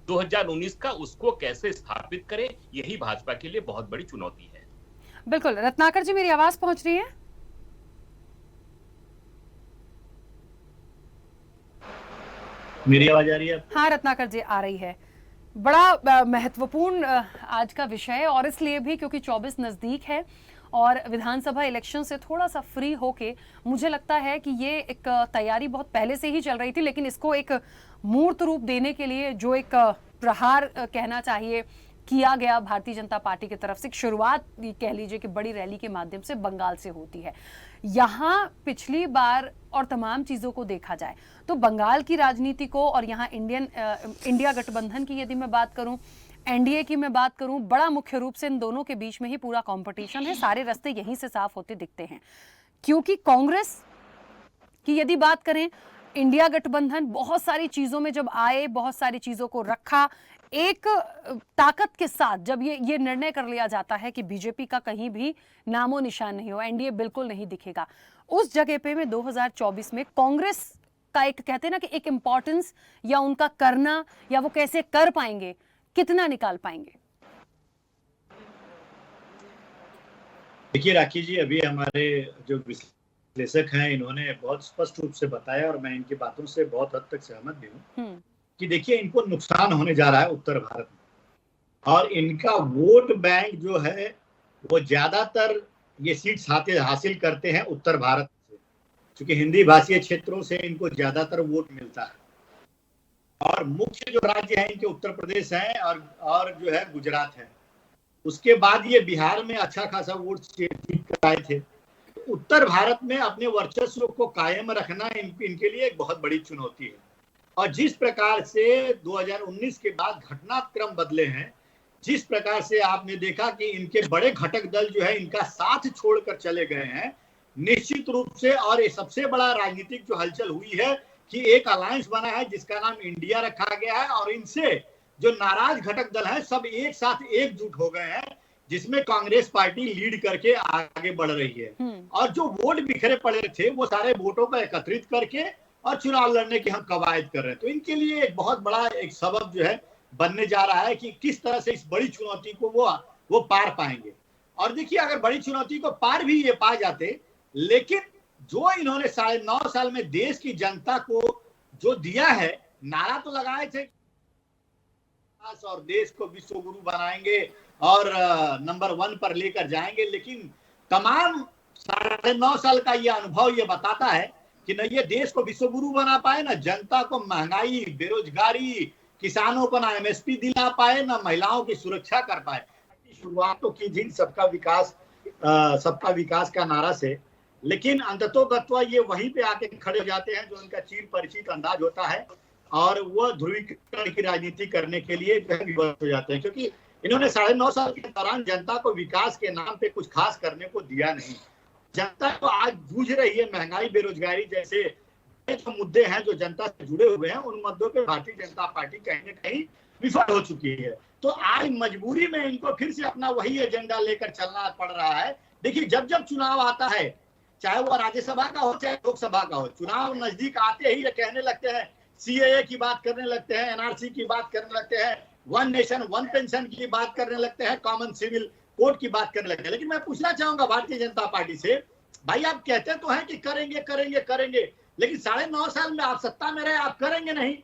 2019 का, उसको कैसे स्थापित करें, यही भाजपा के लिए बहुत बड़ी चुनौती है। बिल्कुल। रत्नाकर जी, मेरी आवाज पहुंच रही है? मेरी आवाज आ रही है? हाँ रत्नाकर जी, आ रही है। बड़ा महत्वपूर्ण आज का विषय, और इसलिए भी क्योंकि 24 नजदीक है और विधानसभा इलेक्शन से थोड़ा सा फ्री होके मुझे लगता है कि ये एक तैयारी बहुत पहले से ही चल रही थी, लेकिन इसको एक मूर्त रूप देने के लिए जो एक प्रहार कहना चाहिए किया गया भारतीय जनता पार्टी की तरफ से, एक शुरुआत कह लीजिए कि बड़ी रैली के माध्यम से बंगाल से होती है। यहाँ पिछली बार और तमाम चीज़ों को देखा जाए तो बंगाल की राजनीति को, और यहाँ इंडिया गठबंधन की यदि मैं बात करूं, एनडीए की मैं बात करूं, बड़ा मुख्य रूप से इन दोनों के बीच में ही पूरा कंपटीशन है। सारे रास्ते यहीं से साफ होते दिखते हैं, क्योंकि कांग्रेस की यदि बात करें, इंडिया गठबंधन बहुत सारी चीज़ों में जब आए, बहुत सारी चीज़ों को रखा, एक ताकत के साथ जब ये निर्णय कर लिया जाता है कि बीजेपी का कहीं भी नामो निशान नहीं हो, एनडीए बिल्कुल नहीं दिखेगा, उस जगह पे में 2024 में कांग्रेस का एक कहते हैं ना कि एक इंपॉर्टेंस, या उनका करना, या वो कैसे कर पाएंगे, कितना निकाल पाएंगे? देखिए राखी जी, अभी हमारे जो विश्लेषक हैं इन्होंने बहुत स्पष्ट रूप से बताया, और मैं इनकी बातों से बहुत हद तक सहमत भी हूँ कि देखिए इनको नुकसान होने जा रहा है उत्तर भारत में, और इनका वोट बैंक जो है वो ज्यादातर ये सीट्स हासिल करते हैं उत्तर भारत से, क्योंकि हिंदी भाषीय क्षेत्रों से इनको ज्यादातर वोट मिलता है। और मुख्य जो राज्य है इनके उत्तर प्रदेश है और जो है गुजरात है। उसके बाद ये बिहार में अच्छा खासा वोट जीत कर आए थे। उत्तर भारत में अपने वर्चस्व को कायम रखना इनके लिए एक बहुत बड़ी चुनौती है। और जिस प्रकार से 2019 के बाद घटनाक्रम बदले हैं, जिस प्रकार से आपने देखा कि इनके बड़े घटक दल जो है इनका साथ छोड़कर चले गए हैं, निश्चित रूप से, और ये सबसे बड़ा राजनीतिक जो हलचल हुई है कि एक अलायंस बना है जिसका नाम इंडिया रखा गया है, और इनसे जो नाराज घटक दल हैं सब एक साथ एकजुट हो गए हैं, जिसमें कांग्रेस पार्टी लीड करके आगे बढ़ रही है। और जो वोट बिखरे पड़े थे वो सारे वोटों को एकत्रित करके और चुनाव लड़ने की हम कवायद कर रहे हैं। तो इनके लिए एक बहुत बड़ा एक सबब जो है बनने जा रहा है कि किस तरह से इस बड़ी चुनौती को वो पार पाएंगे। और देखिए, अगर बड़ी चुनौती को पार भी ये पा जाते, लेकिन जो इन्होंने 9.5 साल में देश की जनता को जो दिया है, नारा तो लगाए थे और देश को विश्व गुरु बनाएंगे और नंबर 1 पर लेकर जाएंगे, लेकिन तमाम 9.5 साल का ये अनुभव ये बताता है कि न ये देश को विश्व गुरु बना पाए, न जनता को महंगाई, बेरोजगारी, किसानों को ना एमएसपी दिला पाए, ना महिलाओं की सुरक्षा कर पाए। शुरुआत तो की थी सबका विकास का नारा से, लेकिन अंततोगत्वा ये वहीं पे आके खड़े हो जाते हैं जो उनका चिर परिचित अंदाज होता है, और वो ध्रुवीकरण की राजनीति करने के लिए विवश हो जाते हैं, क्योंकि इन्होंने 9.5 साल के दौरान जनता को विकास के नाम पे कुछ खास करने को दिया नहीं। जनता को आज जूझ रही है महंगाई, बेरोजगारी जैसे जो मुद्दे हैं जो जनता से जुड़े हुए हैं, उन मुद्दों पे भारतीय जनता पार्टी कहीं न कहीं विफल हो चुकी है। तो आज मजबूरी में इनको फिर से अपना वही एजेंडा लेकर चलना पड़ रहा है। देखिए, जब जब चुनाव आता है, चाहे वो राज्यसभा का हो चाहे लोकसभा का हो, चुनाव नजदीक आते ही ये कहने लगते हैं, सीएए की बात करने लगते हैं, एनआरसी की बात करने लगते हैं, वन नेशन वन पेंशन की बात करने लगते हैं, कॉमन सिविल कोड की बात करने लगते हैं। लेकिन मैं पूछना चाहूंगा भारतीय जनता पार्टी से, भाई आप कहते तो हैं कि करेंगे करेंगे करेंगे, लेकिन 9.5 साल में आप सत्ता में रहे, आप करेंगे नहीं।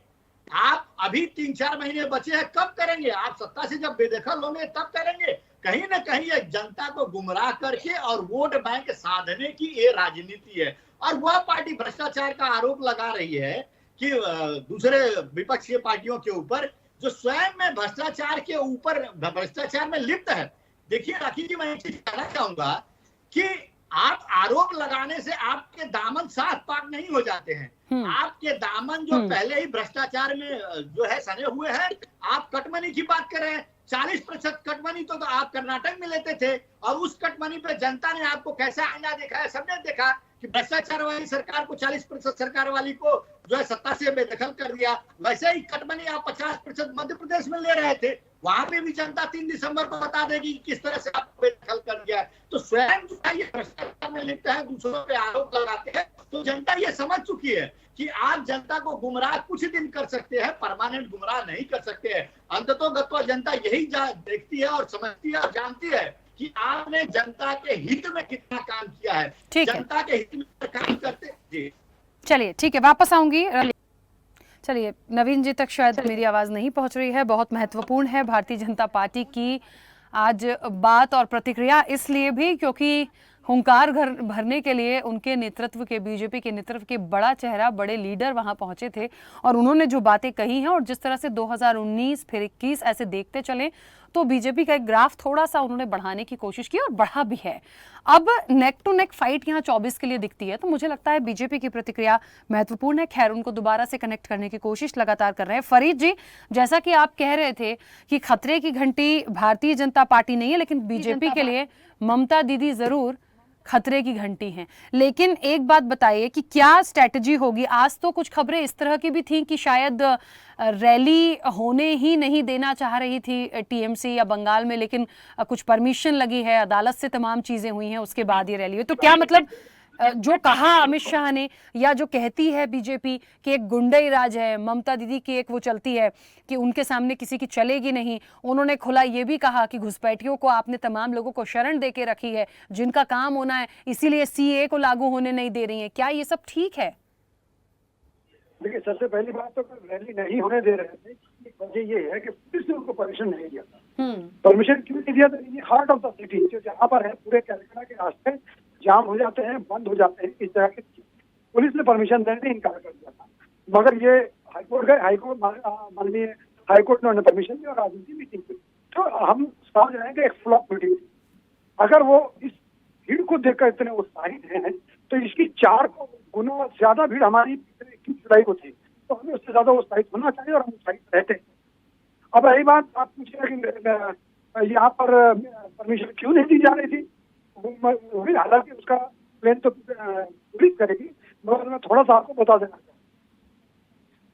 आप अभी 3-4 महीने बचे हैं, कब करेंगे? आप सत्ता से जब बेदखल होंगे तब करेंगे। कहीं ना कहीं ये जनता को गुमराह करके और वोट बैंक साधने की ये राजनीति है। और वह पार्टी भ्रष्टाचार का आरोप लगा रही है कि दूसरे विपक्षी पार्टियों के ऊपर, जो स्वयं में भ्रष्टाचार के ऊपर भ्रष्टाचार में लिप्त है। देखिए राखी जी, मैं एक चीज कहना चाहूंगा कि आप आरोप लगाने से आपके दामन साफ पाक नहीं हो जाते हैं। आपके दामन जो पहले ही भ्रष्टाचार में जो है सने हुए हैं। आप कटमनी की बात कर रहे हैं, 40% कटमनी तो आप कर्नाटक में लेते थे, और उस कटमनी पे जनता ने आपको कैसा आईना देखा है, सबने देखा कि भ्रष्टाचार वाली सरकार को 40% सरकार वाली को जो है सत्ता से बेदखल कर दिया। वैसे ही कटमनी आप 50% मध्य प्रदेश में ले रहे थे, वहां पे भी जनता 3 दिसंबर को बता देगी किस तरह से आपको बेदखल कर दिया। तो स्वयं जो है ये भ्रष्टाचार में लिप्त है, दूसरों पे आरोप लगाते हैं। तो जनता ये समझ चुकी है कि आप जनता को गुमराह कुछ दिन कर सकते हैं, परमानेंट गुमराह नहीं कर सकते हैं। अंततोगत्वा जनता यही देखती है और समझती है और जानती है कि आपने जनता के हित में कितना काम किया है। जनता के हित में काम करते जी। चलिए ठीक है, वापस आऊंगी। चलिए, नवीन जी तक शायद मेरी आवाज नहीं पहुंच रही है। बहुत महत्वपूर्ण है भारतीय जनता पार्टी की आज बात और प्रतिक्रिया, इसलिए भी क्योंकि हुंकार भरने के लिए उनके नेतृत्व के, बीजेपी के नेतृत्व के बड़ा चेहरा, बड़े लीडर वहां पहुंचे थे, और उन्होंने जो बातें कही हैं, और जिस तरह से 2019 फिर 21 ऐसे देखते चले तो बीजेपी का एक ग्राफ थोड़ा सा उन्होंने बढ़ाने की कोशिश की और बढ़ा भी है। अब नेक टू नेक फाइट यहाँ 24 के लिए दिखती है, तो मुझे लगता है बीजेपी की प्रतिक्रिया महत्वपूर्ण है। खैर, उनको दोबारा से कनेक्ट करने की कोशिश लगातार कर रहे हैं। फरीद जी, जैसा कि आप कह रहे थे कि खतरे की घंटी भारतीय जनता पार्टी नहीं है, लेकिन बीजेपी के लिए ममता दीदी जरूर खतरे की घंटी हैं। लेकिन एक बात बताइए कि क्या स्ट्रैटेजी होगी? आज तो कुछ खबरें इस तरह की भी थी कि शायद रैली होने ही नहीं देना चाह रही थी टीएमसी या बंगाल में, लेकिन कुछ परमिशन लगी है, अदालत से तमाम चीजें हुई हैं, उसके बाद ये रैली हुई। तो क्या मतलब जो कहा अमित शाह ने, या जो कहती है बीजेपी कि एक गुंडई राज है, ममता दीदी की एक वो चलती है कि उनके सामने किसी की चलेगी नहीं, उन्होंने खुला ये भी कहा कि घुसपैठियों को आपने तमाम लोगों को शरण दे के रखी है, जिनका काम होना है, इसीलिए सीए को लागू होने नहीं दे रही है। क्या ये सब ठीक है? देखिए, सबसे पहली बात तो रैली नहीं होने दे रहे थे, वजह ये है कि पुलिस ने उनको परमिशन नहीं दिया था। परमिशन क्यों नहीं दिया था? ये हार्ट ऑफ द सिटी जो जहाँ पर है, पूरे कलकत्ता के रास्ते जाम हो जाते हैं, बंद हो जाते हैं, इस तरह के पुलिस ने परमिशन देने से इनकार कर दिया था। मगर ये हाईकोर्ट गए, हाईकोर्ट माननीय हाईकोर्ट ने उन्हें परमिशन दी और राजनीति मीटिंग की। तो हम समझ रहे हैं कि एक फ्लॉप मीटिंग थी। अगर वो इस भीड़ को देखकर इतने उत्साहित हैं, तो इसकी 4 गुना ज्यादा भीड़ हमारी 21 जुलाई को थी, तो हमें उससे ज्यादा उत्साहित होना चाहिए, और हम उत्साहित रहते हैं। अब रही बात, आप पूछिए यहाँ पर परमिशन क्यों नहीं दी जा रही थी, हालांकि उसका प्लान तो पुलिस करेगी, मगर मैं थोड़ा सा आपको बता देना चाहता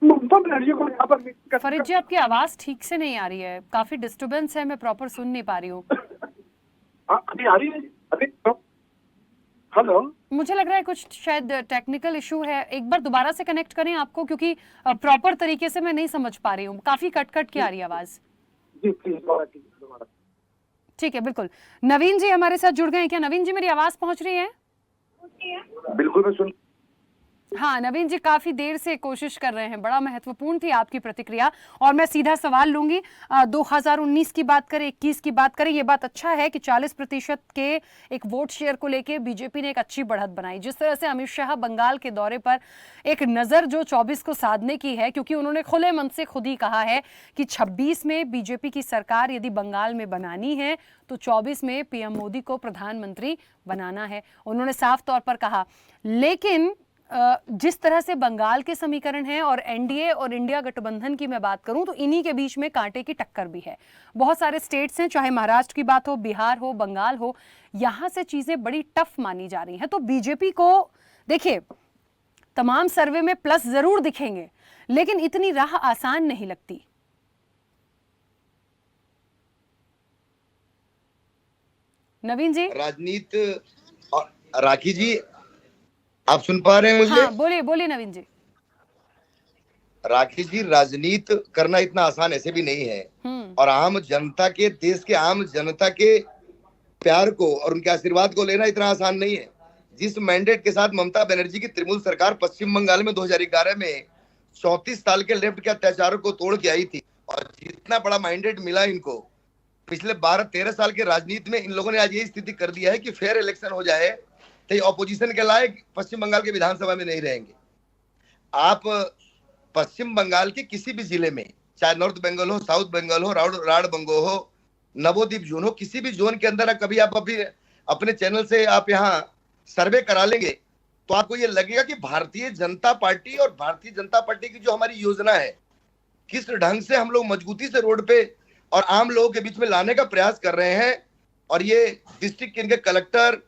हूँ। ममता बनर्जी को यहाँ पर फरीद जी, आपकी आवाज ठीक से नहीं आ रही है, काफी डिस्टर्बेंस है, मैं प्रॉपर सुन नहीं पा रही हूँ। अभी आ रही है? अभी हेलो, मुझे लग रहा है कुछ शायद टेक्निकल इशू है। एक बार दोबारा से कनेक्ट करें आपको, क्योंकि प्रॉपर तरीके से मैं नहीं समझ पा रही हूँ, काफी कट कट के आ रही है आवाज। जी प्लीज दोबारा। ठीक है, बिल्कुल। नवीन जी हमारे साथ जुड़ गए हैं क्या? नवीन जी, मेरी आवाज पहुंच रही है? बिल्कुल, मैं सुन। हाँ नवीन जी, काफी देर से कोशिश कर रहे हैं, बड़ा महत्वपूर्ण थी आपकी प्रतिक्रिया। और मैं सीधा सवाल लूंगी, 2019 की बात करें, 21 की बात करें, ये बात अच्छा है कि 40% के एक वोट शेयर को लेके बीजेपी ने एक अच्छी बढ़त बनाई। जिस तरह से अमित शाह बंगाल के दौरे पर एक नजर जो 24 को साधने की है, क्योंकि उन्होंने खुले मन से खुद ही कहा है कि 26 में बीजेपी की सरकार यदि बंगाल में बनानी है तो 24 में पीएम मोदी को प्रधानमंत्री बनाना है, उन्होंने साफ तौर पर कहा। लेकिन जिस तरह से बंगाल के समीकरण हैं और एनडीए और इंडिया गठबंधन की मैं बात करूं तो इन्हीं के बीच में कांटे की टक्कर भी है। बहुत सारे स्टेट्स हैं, चाहे महाराष्ट्र की बात हो, बिहार हो, बंगाल हो, यहां से चीजें बड़ी टफ मानी जा रही हैं। तो बीजेपी को देखिए, तमाम सर्वे में प्लस जरूर दिखेंगे, लेकिन इतनी राह आसान नहीं लगती। नवीन जी, राजनीति और राखी जी, आप सुन पा रहे हैं मुझे? हाँ बोलिए बोलिए नवीन जी। राखी जी, राजनीति करना इतना आसान ऐसे भी नहीं है, और आम जनता के, देश के आम जनता के प्यार को और उनके आशीर्वाद को लेना इतना आसान नहीं है। जिस मैंडेट के साथ ममता बनर्जी की तृणमूल सरकार पश्चिम बंगाल में 2011 में 34 साल के लेफ्ट के अत्याचारों को तोड़ के आई थी, और जितना बड़ा मैंडेट मिला इनको, पिछले 12-13 साल के राजनीति में इन लोगों ने आज यही स्थिति कर दिया है कि फेयर इलेक्शन हो जाए तो ये ऑपोजिशन के लायक पश्चिम बंगाल के विधानसभा में नहीं रहेंगे। आप पश्चिम बंगाल के किसी भी जिले में, चाहे नॉर्थ बंगाल हो, साउथ बंगाल हो, राड़ बंगो हो, नवोदीप जोन हो, किसी भी जोन के अंदर कभी आप अभी अपने चैनल से आप यहाँ सर्वे करा लेंगे तो आपको ये लगेगा कि भारतीय जनता पार्टी और भारतीय जनता पार्टी की जो हमारी योजना है, किस ढंग से हम लोग मजबूती से रोड पे और आम लोगों के बीच में लाने का प्रयास कर रहे हैं। और ये डिस्ट्रिक्ट के इनके collector,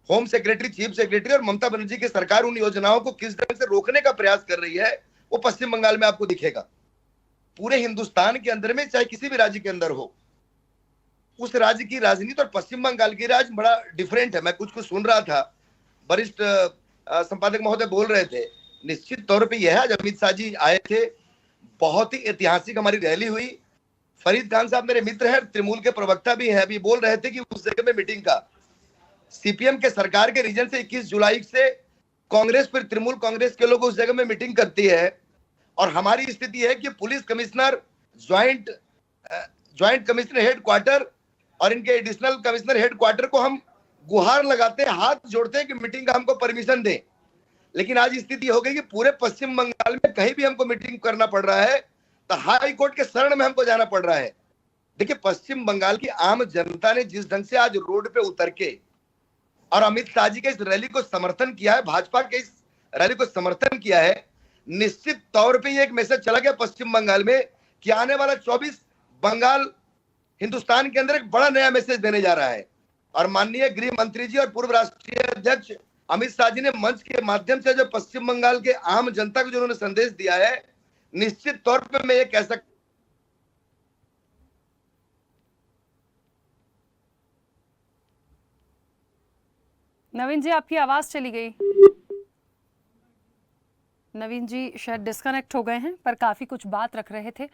home secretary, chief secretary और ममता बनर्जी की सरकार उन योजनाओं को किस ढंग से रोकने का प्रयास कर रही है, वो पश्चिम बंगाल में आपको दिखेगा। पूरे हिंदुस्तान के अंदर में, चाहे किसी भी राज्य के अंदर हो, उस राज्य की राजनीति और पश्चिम बंगाल की राजनीति बड़ा डिफरेंट है। मैं कुछ सुन रहा था, वरिष्ठ संपादक महोदय बोल रहे थे, निश्चित तौर पर यह, आज अमित शाह जी आए थे, बहुत ही ऐतिहासिक हमारी रैली हुई। फरीद खान साहब मेरे मित्र हैं, तृणमूल के प्रवक्ता भी हैं, अभी बोल रहे थे कि उस जगह में मीटिंग का सीपीएम के सरकार के रीजन से 21 जुलाई से कांग्रेस, फिर तृणमूल कांग्रेस के लोग उस जगह में मीटिंग करती है। और हमारी स्थिति है कि police commissioner, joint commissioner headquarter और इनके एडिशनल कमिश्नर हेडक्वार्टर को हम गुहार लगाते हैं, हाथ जोड़ते हैं कि मीटिंग का हमको परमिशन दें। लेकिन आज स्थिति हो गई कि पूरे पश्चिम बंगाल में कहीं भी हमको मीटिंग करना पड़ रहा है तो हाई कोर्ट के शरण में हमको जाना पड़ रहा है। देखिए, पश्चिम बंगाल की आम जनता ने जिस ढंग से आज रोड पे उतर के और अमित शाह जी के इस रैली को समर्थन किया है, भाजपा के इस रैली को समर्थन किया है, निश्चित तौर पे ये एक मैसेज चला गया पश्चिम बंगाल में कि आने वाला 24 बंगाल हिंदुस्तान के अंदर एक बड़ा नया मैसेज देने जा रहा है। और माननीय गृह मंत्री जी और पूर्व राष्ट्रीय अध्यक्ष अमित शाह जी ने मंच के माध्यम से जो पश्चिम बंगाल के आम जनता को जो उन्होंने संदेश दिया है, निश्चित तौर पर मैं ये कह सकता। नवीन जी, आपकी आवाज चली गई। नवीन जी शायद डिस्कनेक्ट हो गए हैं, पर काफी कुछ बात रख रहे थे।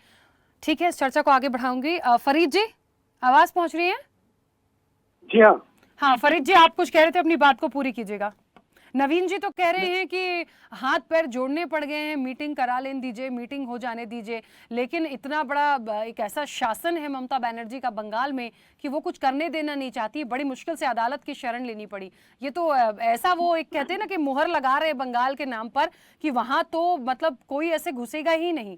ठीक है, इस चर्चा को आगे बढ़ाऊंगी। फरीद जी, आवाज पहुंच रही है? जी हाँ। हाँ फरीद जी, आप कुछ कह रहे थे, अपनी बात को पूरी कीजिएगा। नवीन जी तो कह रहे हैं कि हाथ पैर जोड़ने पड़ गए हैं, मीटिंग करा लेने दीजिए, मीटिंग हो जाने दीजिए, लेकिन इतना बड़ा एक ऐसा शासन है ममता बनर्जी का बंगाल में कि वो कुछ करने देना नहीं चाहती। बड़ी मुश्किल से अदालत की शरण लेनी पड़ी। ये तो ऐसा वो एक कहते हैं ना कि मुहर लगा रहे बंगाल के नाम पर कि वहां तो मतलब कोई ऐसे घुसेगा ही नहीं।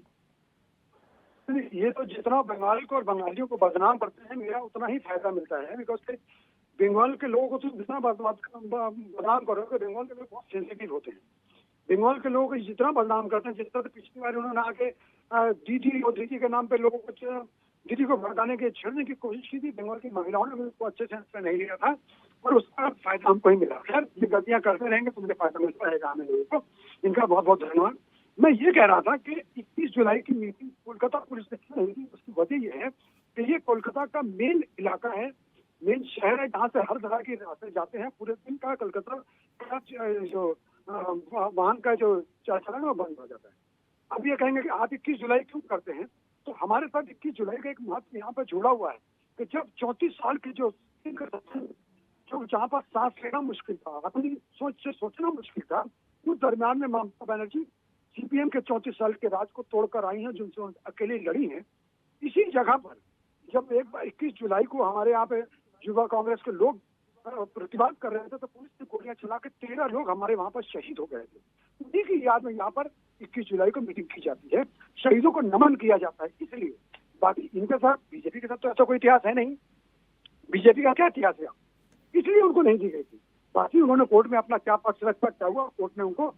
ये तो जितना बंगाल को और बंगालियों को बदनाम करते हैं, मेरा उतना ही फायदा मिलता है। बिकॉज बंगाल के लोगों को तो जितना बदनाम करोगे, बंगाल के लोग बहुत सेंसिटिव होते हैं। बंगाल के लोगों को जितना बदनाम करते हैं, जिस तरह पिछली बार उन्होंने आके दीदी और दीदी के नाम पे लोगों को, दीदी को भड़काने के, छेड़ने की कोशिश की थी। बंगाल की महिलाओं ने उसको अच्छे से नहीं लिया था और उसका फायदा हमको ही मिला। खैर, ये गलतियां करते रहेंगे तो मुझे फायदा मिलता रहेगा हमें लोगों को। इनका बहुत बहुत धन्यवाद। मैं ये कह रहा था कि 21 जुलाई की मीटिंग कोलकाता पुलिस ने क्यों नहीं की, उसकी वजह यह है कि ये कोलकाता का मेन इलाका है, मेन शहर है, जहाँ से हर तरह के रास्ते जाते हैं। पूरे दिन का कोलकाता का जो वाहन का जो चलन वो बंद हो जाता है। अब ये कहेंगे कि आप 21 जुलाई क्यों करते हैं, तो हमारे साथ 21 जुलाई का एक महत्व यहाँ पर जुड़ा हुआ है कि जब 34 साल की जो जहाँ पर सांस लेना मुश्किल था, अपनी सोच से सोचना मुश्किल था, उस दरमियान में ममता बनर्जी सीपीएम के 34 साल के राज को तोड़कर आई हैं, जिनसे अकेले लड़ी हैं। इसी जगह पर जब 21 जुलाई को हमारे यहाँ पे युवा कांग्रेस के लोग प्रतिवाद कर रहे थे तो पुलिस ने गोलियां चला के 13 लोग हमारे वहाँ पर शहीद हो गए थे। उन्हीं की याद में यहाँ पर 21 जुलाई को मीटिंग की जाती है, शहीदों को नमन किया जाता है। इसलिए बाकी इनके साथ, बीजेपी के साथ तो ऐसा कोई इतिहास है नहीं, बीजेपी का क्या इतिहास है, इसलिए उनको नहीं दी गई थी। बाकी उन्होंने कोर्ट में अपना क्या पक्ष रखा, क्या हुआ, कोर्ट ने उनको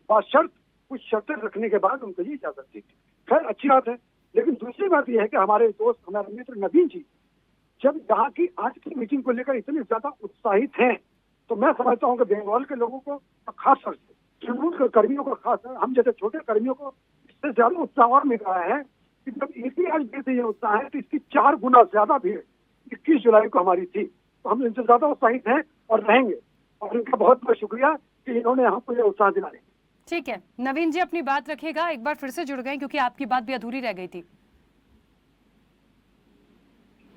बाशर्त कुछ शर्तें रखने के बाद उनको ये इजाजत दी थी। खैर अच्छी बात है। लेकिन दूसरी बात यह है कि हमारे दोस्त, हमारे मित्र नवीन जी जब यहाँ की आज की मीटिंग को लेकर इतने ज्यादा उत्साहित हैं, तो मैं समझता हूँ कि बंगाल के लोगों को खास तौर से तृणमूल के कर्मियों को, खास हम जैसे छोटे कर्मियों को इससे ज्यादा उत्साह और मिल रहा है कि जब एक ही आज भीड़ से ये उत्साह है तो इसकी 4 गुना ज्यादा भीड़ 21 जुलाई को हमारी थी। तो हम इनसे ज्यादा उत्साहित हैं और रहेंगे, और इनका बहुत बहुत शुक्रिया कि इन्होंने हमको ये उत्साह दिलाया। ठीक है नवीन जी, अपनी बात रखिएगा, एक बार फिर से जुड़ गए क्योंकि आपकी बात भी अधूरी रह गई थी।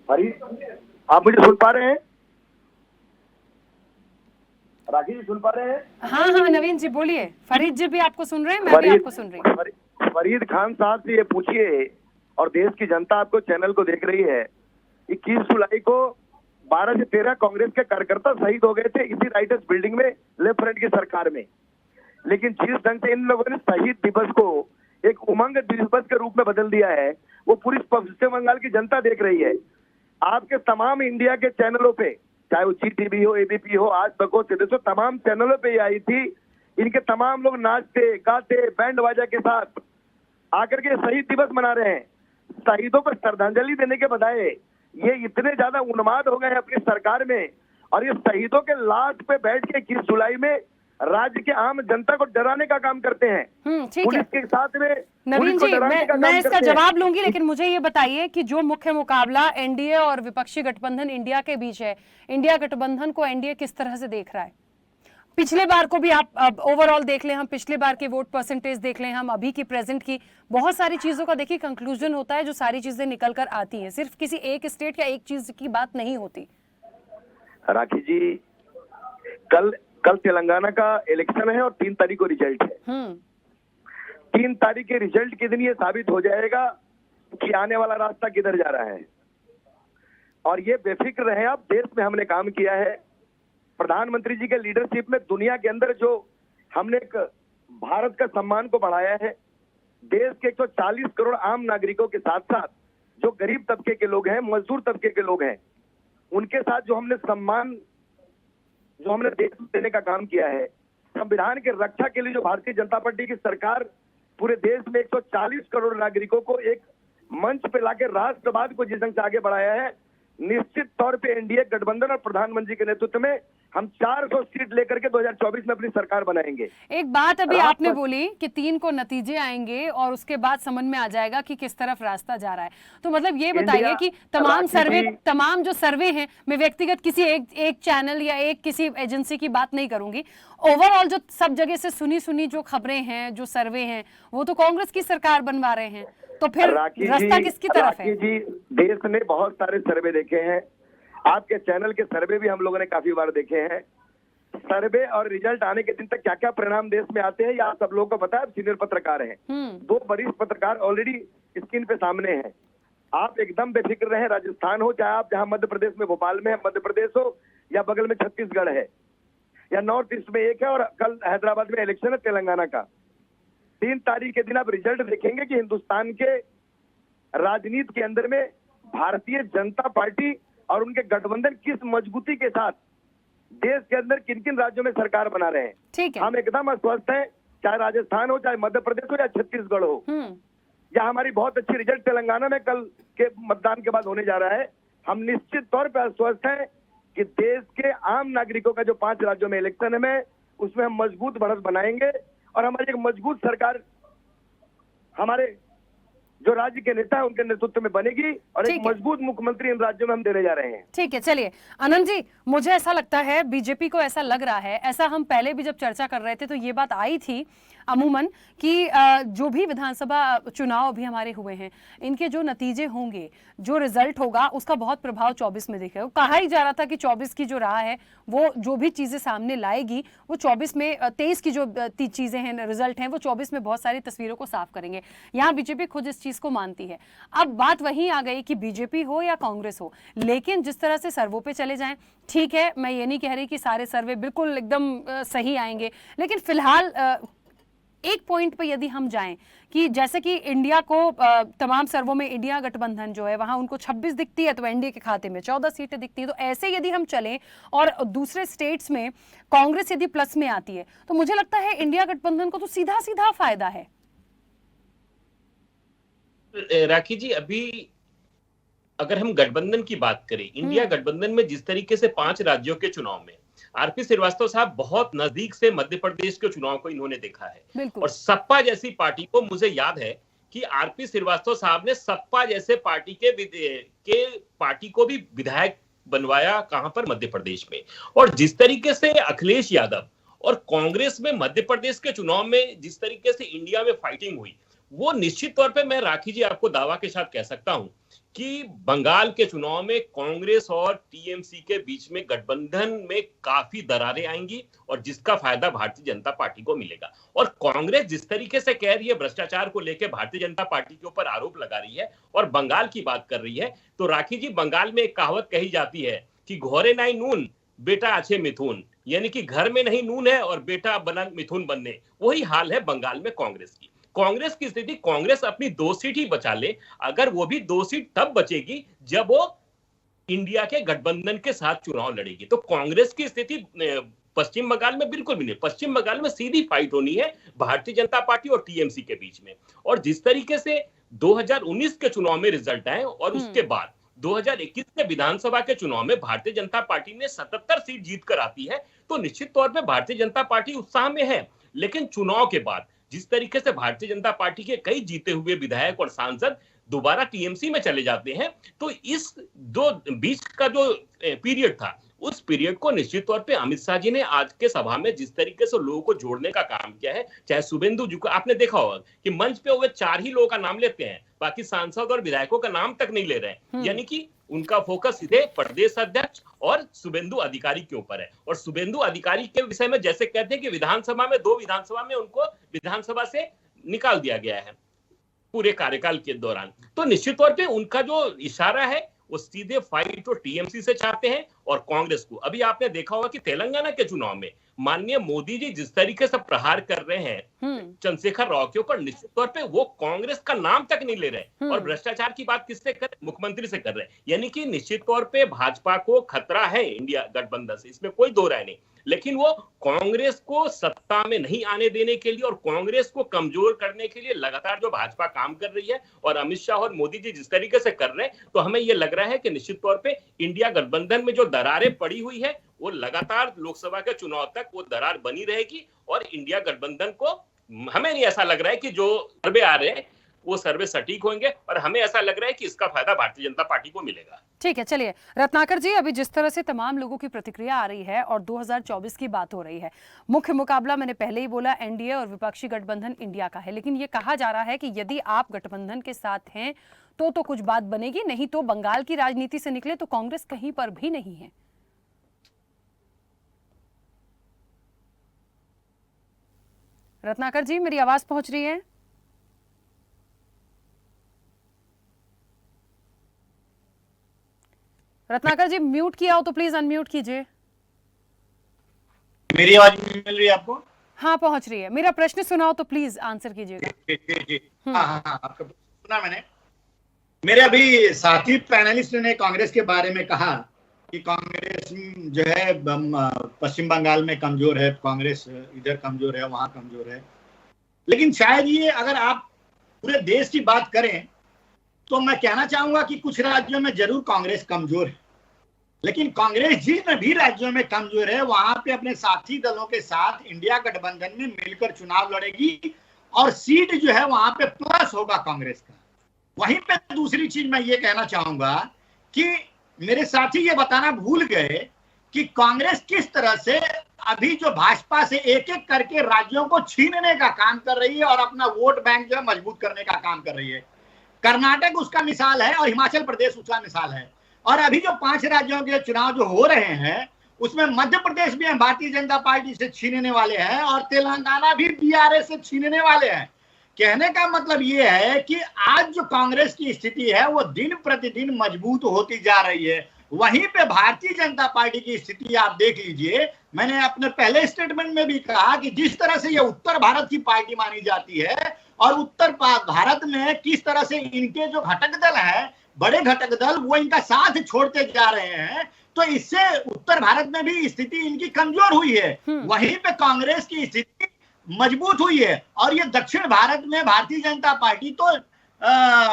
आप मुझे सुन पा रहे हैं? राखी जी सुन पा रहे हैं? हाँ नवीन जी बोलिए। फरीद जी भी आपको सुन रहे हैं, मैं भी आपको सुन रही हूँ। फरीद खान साहब से ये पूछिए, और देश की जनता आपको चैनल को देख रही है, 21 जुलाई को 12 से 13 कांग्रेस के कार्यकर्ता शहीद हो गए थे इसी राइटर्स बिल्डिंग में, लेफ्ट फ्रंट की सरकार में। लेकिन जिस ढंग से इन लोगों ने शहीद दिवस को एक उमंग दिवस के रूप में बदल दिया है, वो पूरी पश्चिम बंगाल की जनता देख रही है। आपके तमाम इंडिया के चैनलों पे, चाहे वो जी टीवी हो, एबीपी हो, आज तक हो, सिद्धेश्वर, तमाम चैनलों पे ये आई थी। इनके तमाम लोग नाचते गाते बैंड बाजा के साथ आकर के शहीद दिवस मना रहे हैं। शहीदों को श्रद्धांजलि देने के बजाय ये इतने ज्यादा उन्माद हो गए अपनी सरकार में, और ये शहीदों के लाश पे बैठ के 21 जुलाई में राज्य के आम जनता को डराने का काम करते हैं। पुलिस के साथ में नवीन जी, मैं इसका जवाब लूंगी, लेकिन मुझे ये बताइए कि जो मुख्य मुकाबला एनडीए और विपक्षी गठबंधन इंडिया के बीच है, इंडिया गठबंधन को एनडीए किस तरह से देख रहा है? पिछले बार को भी आप ओवरऑल देख लें, हम पिछले बार के वोट परसेंटेज देख लें, हम अभी की प्रेजेंट की, बहुत सारी चीजों का देखिए कंक्लूजन होता है, जो सारी चीजें निकल कर आती हैं। सिर्फ किसी एक स्टेट या एक चीज की बात नहीं होती। राखी जी, कल तेलंगाना का इलेक्शन है और 3 तारीख को रिजल्ट है। 3 तारीख के रिजल्ट के दिन ये साबित हो जाएगा कि आने वाला रास्ता किधर जा रहा है। और ये बेफिक्र रहे, अब देश में हमने काम किया है, प्रधानमंत्री जी के लीडरशिप में दुनिया के अंदर जो हमने एक भारत का सम्मान को बढ़ाया है, देश के 140 करोड़ आम नागरिकों के साथ साथ जो गरीब तबके के लोग हैं, मजदूर तबके के लोग हैं, उनके साथ जो हमने सम्मान, जो हमने देश में देने का काम किया है, संविधान के रक्षा के लिए जो भारतीय जनता पार्टी की सरकार पूरे देश में 140 करोड़ नागरिकों को एक मंच पे लाके राष्ट्रवाद को जिस ढंग से आगे बढ़ाया है, निश्चित तौर पे एनडीए गठबंधन और प्रधानमंत्री के नेतृत्व में हम 400 सीट लेकर के 2024 में अपनी सरकार बनाएंगे। एक बात अभी आपने बोली कि 3 को नतीजे आएंगे और उसके बाद समझ में आ जाएगा कि किस तरफ रास्ता जा रहा है। तो मतलब ये बताइए कि तमाम जो सर्वे हैं, मैं व्यक्तिगत किसी एक चैनल या एक किसी एजेंसी की बात नहीं करूंगी, ओवरऑल जो सब जगह से सुनी जो खबरें हैं, जो सर्वे हैं, वो तो कांग्रेस की सरकार बनवा रहे हैं। तो फिर रास्ता किसकी तरफ है? जी, देश ने बहुत सारे सर्वे देखे हैं, आपके चैनल के सर्वे भी हम लोगों ने काफी बार देखे हैं। सर्वे और रिजल्ट आने के दिन तक क्या क्या परिणाम देश में आते हैं, या आप सब लोगों को पता है। सीनियर पत्रकार हैं, 2 वरिष्ठ पत्रकार ऑलरेडी स्क्रीन पे सामने हैं। आप एकदम बेफिक्र रहे, राजस्थान हो, चाहे आप जहां मध्य प्रदेश में भोपाल में है, मध्य प्रदेश हो, या बगल में छत्तीसगढ़ है, या नॉर्थ ईस्ट में एक है, और कल हैदराबाद में इलेक्शन है तेलंगाना का। 3 तारीख के दिन आप रिजल्ट देखेंगे कि हिंदुस्तान के राजनीति के अंदर में भारतीय जनता पार्टी और उनके गठबंधन किस मजबूती के साथ देश के अंदर किन किन राज्यों में सरकार बना रहे हैं। ठीक है, हम एकदम आश्वस्त हैं, चाहे राजस्थान हो, चाहे मध्य प्रदेश हो, या छत्तीसगढ़ हो, या हमारी बहुत अच्छी रिजल्ट तेलंगाना में कल के मतदान के बाद होने जा रहा है। हम निश्चित तौर पर आश्वस्त हैं कि देश के आम नागरिकों का जो 5 राज्यों में इलेक्शन है, उसमें हम मजबूत बढ़त बनाएंगे, और हमारी एक मजबूत सरकार हमारे जो राज्य के नेता है उनके नेतृत्व में बनेगी, और एक मजबूत मुख्यमंत्री इन राज्यों में हम देने जा रहे हैं। ठीक है, चलिए आनंद जी, मुझे ऐसा लगता है, बीजेपी को ऐसा लग रहा है, ऐसा हम पहले भी जब चर्चा कर रहे थे तो ये बात आई थी अमूमन कि जो भी विधानसभा चुनाव अभी हमारे हुए हैं, इनके जो नतीजे होंगे, जो रिजल्ट होगा, उसका बहुत प्रभाव 24 में दिखेगा। कहा ही जा रहा था कि 24 की जो राह है, वो जो भी चीजें सामने लाएगी वो 24 में, 23 की जो चीजें हैं, रिजल्ट हैं, वो 24 में बहुत सारी तस्वीरों को साफ करेंगे। यहाँ बीजेपी खुद इस चीज को मानती है। अब बात वहीं आ गई कि बीजेपी हो या कांग्रेस हो, लेकिन जिस तरह से सर्वों पे चले जाएं, ठीक है, मैं ये नहीं कह रही कि सारे सर्वे बिल्कुल एकदम सही आएंगे, लेकिन फिलहाल एक पॉइंट पे यदि हम जाएं कि जैसे कि इंडिया को तमाम सर्वों में इंडिया गठबंधन जो है वहां उनको 26 दिखती है, तो एनडीए के खाते में 14 सीटें दिखती है। तो ऐसे यदि हम चलें और दूसरे स्टेट्स में कांग्रेस यदि प्लस में आती है, तो मुझे लगता है इंडिया गठबंधन को तो सीधा सीधा फायदा है। राखी जी, अभी अगर हम गठबंधन की बात करें, इंडिया गठबंधन में जिस तरीके से 5 राज्यों के चुनाव में आरपी श्रीवास्तव साहब बहुत नजदीक से मध्य प्रदेश के चुनाव को इन्होंने देखा है, और सपा जैसी पार्टी को, मुझे याद है कि आरपी श्रीवास्तव साहब ने सपा जैसे पार्टी के पार्टी को भी विधायक बनवाया, कहां पर, मध्य प्रदेश में। और जिस तरीके से अखिलेश यादव और कांग्रेस में मध्य प्रदेश के चुनाव में जिस तरीके से इंडिया में फाइटिंग हुई, वो निश्चित तौर पे मैं राखी जी आपको दावा के साथ कह सकता हूं कि बंगाल के चुनाव में कांग्रेस और टीएमसी के बीच में गठबंधन में काफी दरारें आएंगी, और जिसका फायदा भारतीय जनता पार्टी को मिलेगा। और कांग्रेस जिस तरीके से कह रही है, भ्रष्टाचार को लेकर भारतीय जनता पार्टी के ऊपर आरोप लगा रही है और बंगाल की बात कर रही है, तो राखी जी, बंगाल में एक कहावत कही जाती है कि घोरे नाई नून बेटा अच्छे मिथुन, यानी कि घर में नहीं नून है और बेटा बना मिथुन बनने। वही हाल है बंगाल में कांग्रेस की। कांग्रेस की स्थिति, कांग्रेस अपनी 2 सीट ही बचा ले, अगर वो भी 2 सीट तब बचेगी जब वो इंडिया के गठबंधन के साथ चुनाव लड़ेगी। तो कांग्रेस की स्थिति पश्चिम बंगाल में बिल्कुल भी नहीं। पश्चिम बंगाल में सीधी फाइट होनी है भारतीय जनता पार्टी और टीएमसी के बीच में। और जिस तरीके से 2019 के चुनाव में रिजल्ट आए और उसके बाद 2021 के विधानसभा के चुनाव में भारतीय जनता पार्टी ने 77 सीट जीत कर आती है, तो निश्चित तौर पर भारतीय जनता पार्टी उत्साह में है। लेकिन चुनाव के बाद जिस तरीके से भारतीय जनता पार्टी के कई जीते हुए विधायक और सांसद दोबारा टीएमसी में चले जाते हैं, तो इस दो बीच का जो पीरियड था, उस पीरियड को निश्चित तौर पे अमित शाह जी ने आज के सभा में जिस तरीके से लोगों को जोड़ने का काम किया है, चाहे शुभेंदु जी को आपने देखा होगा कि मंच पे वो 4 ही लोगों का नाम लेते हैं, बाकी सांसद और विधायकों का नाम तक नहीं ले रहे हैं। यानी कि उनका फोकस सीधे प्रदेश अध्यक्ष और शुभेंदु अधिकारी के ऊपर है। और शुभेंदु अधिकारी के विषय में जैसे कहते हैं कि विधानसभा में 2 विधानसभा में उनको विधानसभा से निकाल दिया गया है पूरे कार्यकाल के दौरान, तो निश्चित तौर पे उनका जो इशारा है वो सीधे फाइट तो टीएमसी से चाहते हैं और कांग्रेस को। अभी आपने देखा होगा कि तेलंगाना के चुनाव में माननीय मोदी जी जिस तरीके से प्रहार कर रहे हैं चंद्रशेखर राव के ऊपर, निश्चित तौर पे वो कांग्रेस का नाम तक नहीं ले रहे और भ्रष्टाचार की बात किससे कर रहे, मुख्यमंत्री से कर रहे हैं। यानी कि निश्चित तौर पे भाजपा को खतरा है इंडिया गठबंधन से, इसमें कोई दो राय नहीं। लेकिन वो कांग्रेस को सत्ता में नहीं आने देने के लिए और कांग्रेस को कमजोर करने के लिए लगातार जो भाजपा काम कर रही है और अमित शाह और मोदी जी जिस तरीके से कर रहे हैं, तो हमें ये लग रहा है कि निश्चित तौर पे इंडिया गठबंधन में जो दरारें पड़ी हुई है वो लगातार लोकसभा के चुनाव तक वो दरार बनी रहेगी। और इंडिया गठबंधन को हमें नहीं ऐसा लग रहा है कि जो सर्वे आ रहे हैं वो सर्वे सटीक होंगे, और हमें ऐसा लग रहा है कि इसका फायदा भारतीय जनता पार्टी को मिलेगा। ठीक है, चलिए रत्नाकर जी, अभी जिस तरह से तमाम लोगों की प्रतिक्रिया आ रही है और 2024 की बात हो रही है, मुख्य मुकाबला मैंने पहले ही बोला एनडीए और विपक्षी गठबंधन इंडिया का है, लेकिन ये कहा जा रहा है कि यदि आप गठबंधन के साथ हैं तो कुछ बात बनेगी, नहीं तो बंगाल की राजनीति से निकले तो कांग्रेस कहीं पर भी नहीं है। रत्नाकर जी, मेरी आवाज पहुंच रही है? रत्नाकर जी, म्यूट किया हो तो प्लीज अनम्यूट कीजिए। मेरी आवाज मिल रही है आपको? हाँ, पहुंच रही है। मेरा प्रश्न सुना हो तो प्लीज आंसर कीजिएगा। हाँ, आपका सुना मैंने। मेरे अभी साथी पैनलिस्ट ने कांग्रेस के बारे में कहा कि कांग्रेस जो है पश्चिम बंगाल में कमजोर है, कांग्रेस इधर कमजोर है, वहां कमजोर है। लेकिन शायद ये अगर आप पूरे देश की बात करें तो मैं कहना चाहूंगा कि कुछ राज्यों में जरूर कांग्रेस कमजोर है, लेकिन कांग्रेस जिन भी राज्यों में कमजोर है वहां पे अपने साथी दलों के साथ इंडिया गठबंधन में मिलकर चुनाव लड़ेगी और सीट जो है वहां पे प्लस होगा कांग्रेस का। वहीं पे दूसरी चीज मैं ये कहना चाहूंगा कि मेरे साथी ये बताना भूल गए कि कांग्रेस किस तरह से अभी जो भाजपा से एक एक करके राज्यों को छीनने का काम कर रही है और अपना वोट बैंक जो है मजबूत करने का काम कर रही है। कर्नाटक उसका मिसाल है और हिमाचल प्रदेश उसका मिसाल है। और अभी जो 5 राज्यों के चुनाव जो हो रहे हैं उसमें मध्य प्रदेश भी भारतीय जनता पार्टी से छीनने वाले हैं और तेलंगाना भी बीआरएस से छीनने वाले हैं। कहने का मतलब ये है कि आज जो कांग्रेस की स्थिति है वो दिन प्रतिदिन मजबूत होती जा रही है। वहीं पे भारतीय जनता पार्टी की स्थिति आप देख लीजिए, मैंने अपने पहले स्टेटमेंट में भी कहा कि जिस तरह से ये उत्तर भारत की पार्टी मानी जाती है और उत्तर भारत में किस तरह से इनके जो घटक दल हैं, बड़े घटक दल, वो इनका साथ छोड़ते जा रहे हैं, तो इससे उत्तर भारत में भी स्थिति इनकी कमजोर हुई है। वहीं पे कांग्रेस की स्थिति मजबूत हुई है और ये दक्षिण भारत में भारतीय जनता पार्टी तो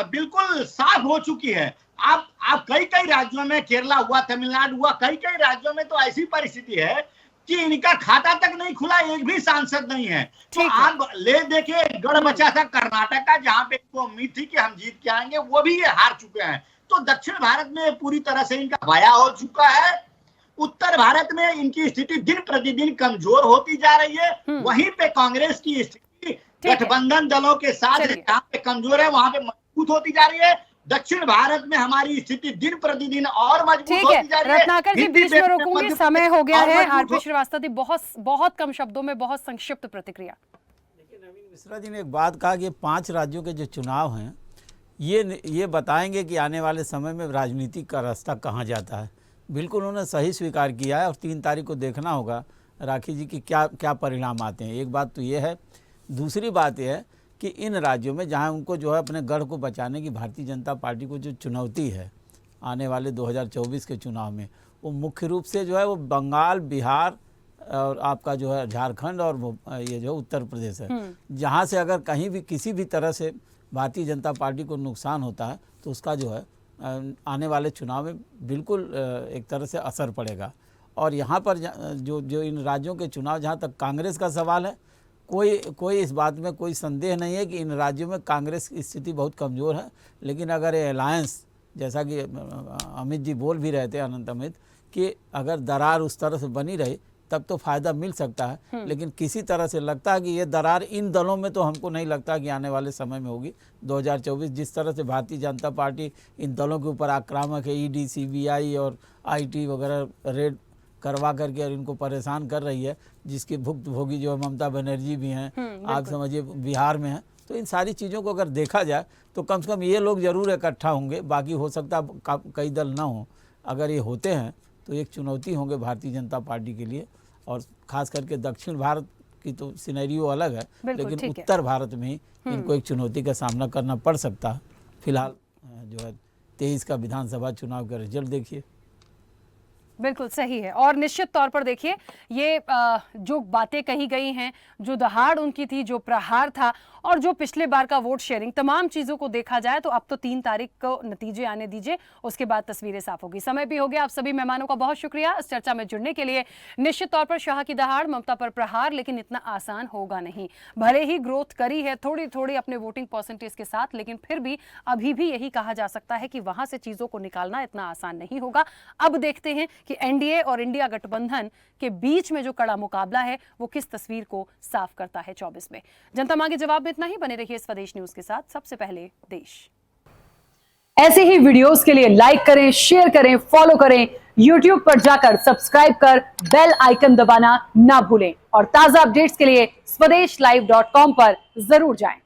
बिल्कुल साफ हो चुकी है। आप कई राज्यों में, केरला हुआ, तमिलनाडु हुआ, कई राज्यों में तो ऐसी परिस्थिति है कि इनका खाता तक नहीं खुला, एक भी सांसद नहीं है। तो आप ले देखिए, गढ़ बचा था कर्नाटक का, जहां पे इनको उम्मीद थी कि हम जीत के आएंगे, वो भी ये हार चुके हैं। तो दक्षिण भारत में पूरी तरह से इनका बया हो चुका है। उत्तर भारत में इनकी स्थिति दिन प्रतिदिन कमजोर होती जा रही है। वहीं पे कांग्रेस की स्थिति गठबंधन दलों के साथ जहां पे कमजोर है वहां पे मजबूत होती जा रही है। दक्षिण भारत में हमारी स्थिति दिन प्रतिदिन और मजबूत होती जा रही है। रत्नाकर जी, बीच में रोकूंगी, समय हो गया है। आरपी श्रीवास्तव जी, बहुत कम शब्दों में बहुत संक्षिप्त प्रतिक्रिया। देखिए, नवीन मिश्रा जी ने एक बात कहा कि 5 राज्यों के जो चुनाव हैं ये बताएंगे कि आने वाले समय में राजनीति का रास्ता कहाँ जाता है। बिल्कुल उन्होंने सही स्वीकार किया है और 3 तारीख को देखना होगा राखी जी की क्या परिणाम आते हैं। एक बात तो ये है। दूसरी बात यह है कि इन राज्यों में जहां उनको जो है अपने गढ़ को बचाने की भारतीय जनता पार्टी को जो चुनौती है आने वाले 2024 के चुनाव में, वो मुख्य रूप से जो है वो बंगाल, बिहार और आपका जो है झारखंड और ये जो उत्तर प्रदेश है, जहां से अगर कहीं भी किसी भी तरह से भारतीय जनता पार्टी को नुकसान होता है तो उसका जो है आने वाले चुनाव में बिल्कुल एक तरह से असर पड़ेगा। और यहाँ पर जो इन राज्यों के चुनाव, जहाँ तक कांग्रेस का सवाल है, कोई इस बात में कोई संदेह नहीं है कि इन राज्यों में कांग्रेस की स्थिति बहुत कमज़ोर है। लेकिन अगर ये अलायंस, जैसा कि अमित जी बोल भी रहे थे, अनंत अमित, कि अगर दरार उस तरह से बनी रही तब तो फ़ायदा मिल सकता है। लेकिन किसी तरह से लगता है कि ये दरार इन दलों में तो हमको नहीं लगता कि आने वाले समय में होगी। 2024 जिस तरह से भारतीय जनता पार्टी इन दलों के ऊपर आक्रामक है, ईडी, सीबीआई और आईटी वगैरह रेड करवा करके और इनको परेशान कर रही है, जिसकी भुक्तभोगी जो ममता बनर्जी भी हैं, आप समझिए बिहार में हैं। तो इन सारी चीज़ों को अगर देखा जाए तो कम से कम ये लोग ज़रूर इकट्ठा होंगे। बाकी हो सकता है कई दल ना हो। अगर ये होते हैं तो एक चुनौती होंगे भारतीय जनता पार्टी के लिए। और ख़ास करके दक्षिण भारत की तो सिनेरियो अलग है, लेकिन उत्तर भारत में ही इनको एक चुनौती का सामना करना पड़ सकता है। फिलहाल जो है 23 का विधानसभा चुनाव का रिजल्ट देखिए। बिल्कुल सही है। और निश्चित तौर पर देखिए, ये जो बातें कही गई हैं, जो दहाड़ उनकी थी, जो प्रहार था और जो पिछले बार का वोट शेयरिंग, तमाम चीज़ों को देखा जाए तो अब तो 3 तारीख को नतीजे आने दीजिए, उसके बाद तस्वीरें साफ होगी। समय भी हो गया। आप सभी मेहमानों का बहुत शुक्रिया इस चर्चा में जुड़ने के लिए। निश्चित तौर पर शाह की दहाड़, ममता पर प्रहार, लेकिन इतना आसान होगा नहीं। भले ही ग्रोथ करी है थोड़ी थोड़ी अपने वोटिंग परसेंटेज के साथ, लेकिन फिर भी अभी भी यही कहा जा सकता है कि वहां से चीज़ों को निकालना इतना आसान नहीं होगा। अब देखते हैं कि एनडीए और इंडिया गठबंधन के बीच में जो कड़ा मुकाबला है वो किस तस्वीर को साफ करता है 24 में। जनता मांगे जवाब में इतना ही। बने रहिए स्वदेश न्यूज के साथ। सबसे पहले देश। ऐसे ही वीडियोस के लिए लाइक करें, शेयर करें, फॉलो करें। YouTube पर जाकर सब्सक्राइब कर बेल आइकन दबाना ना भूलें और ताजा अपडेट्स के लिए स्वदेशलाइव.com पर जरूर जाएं।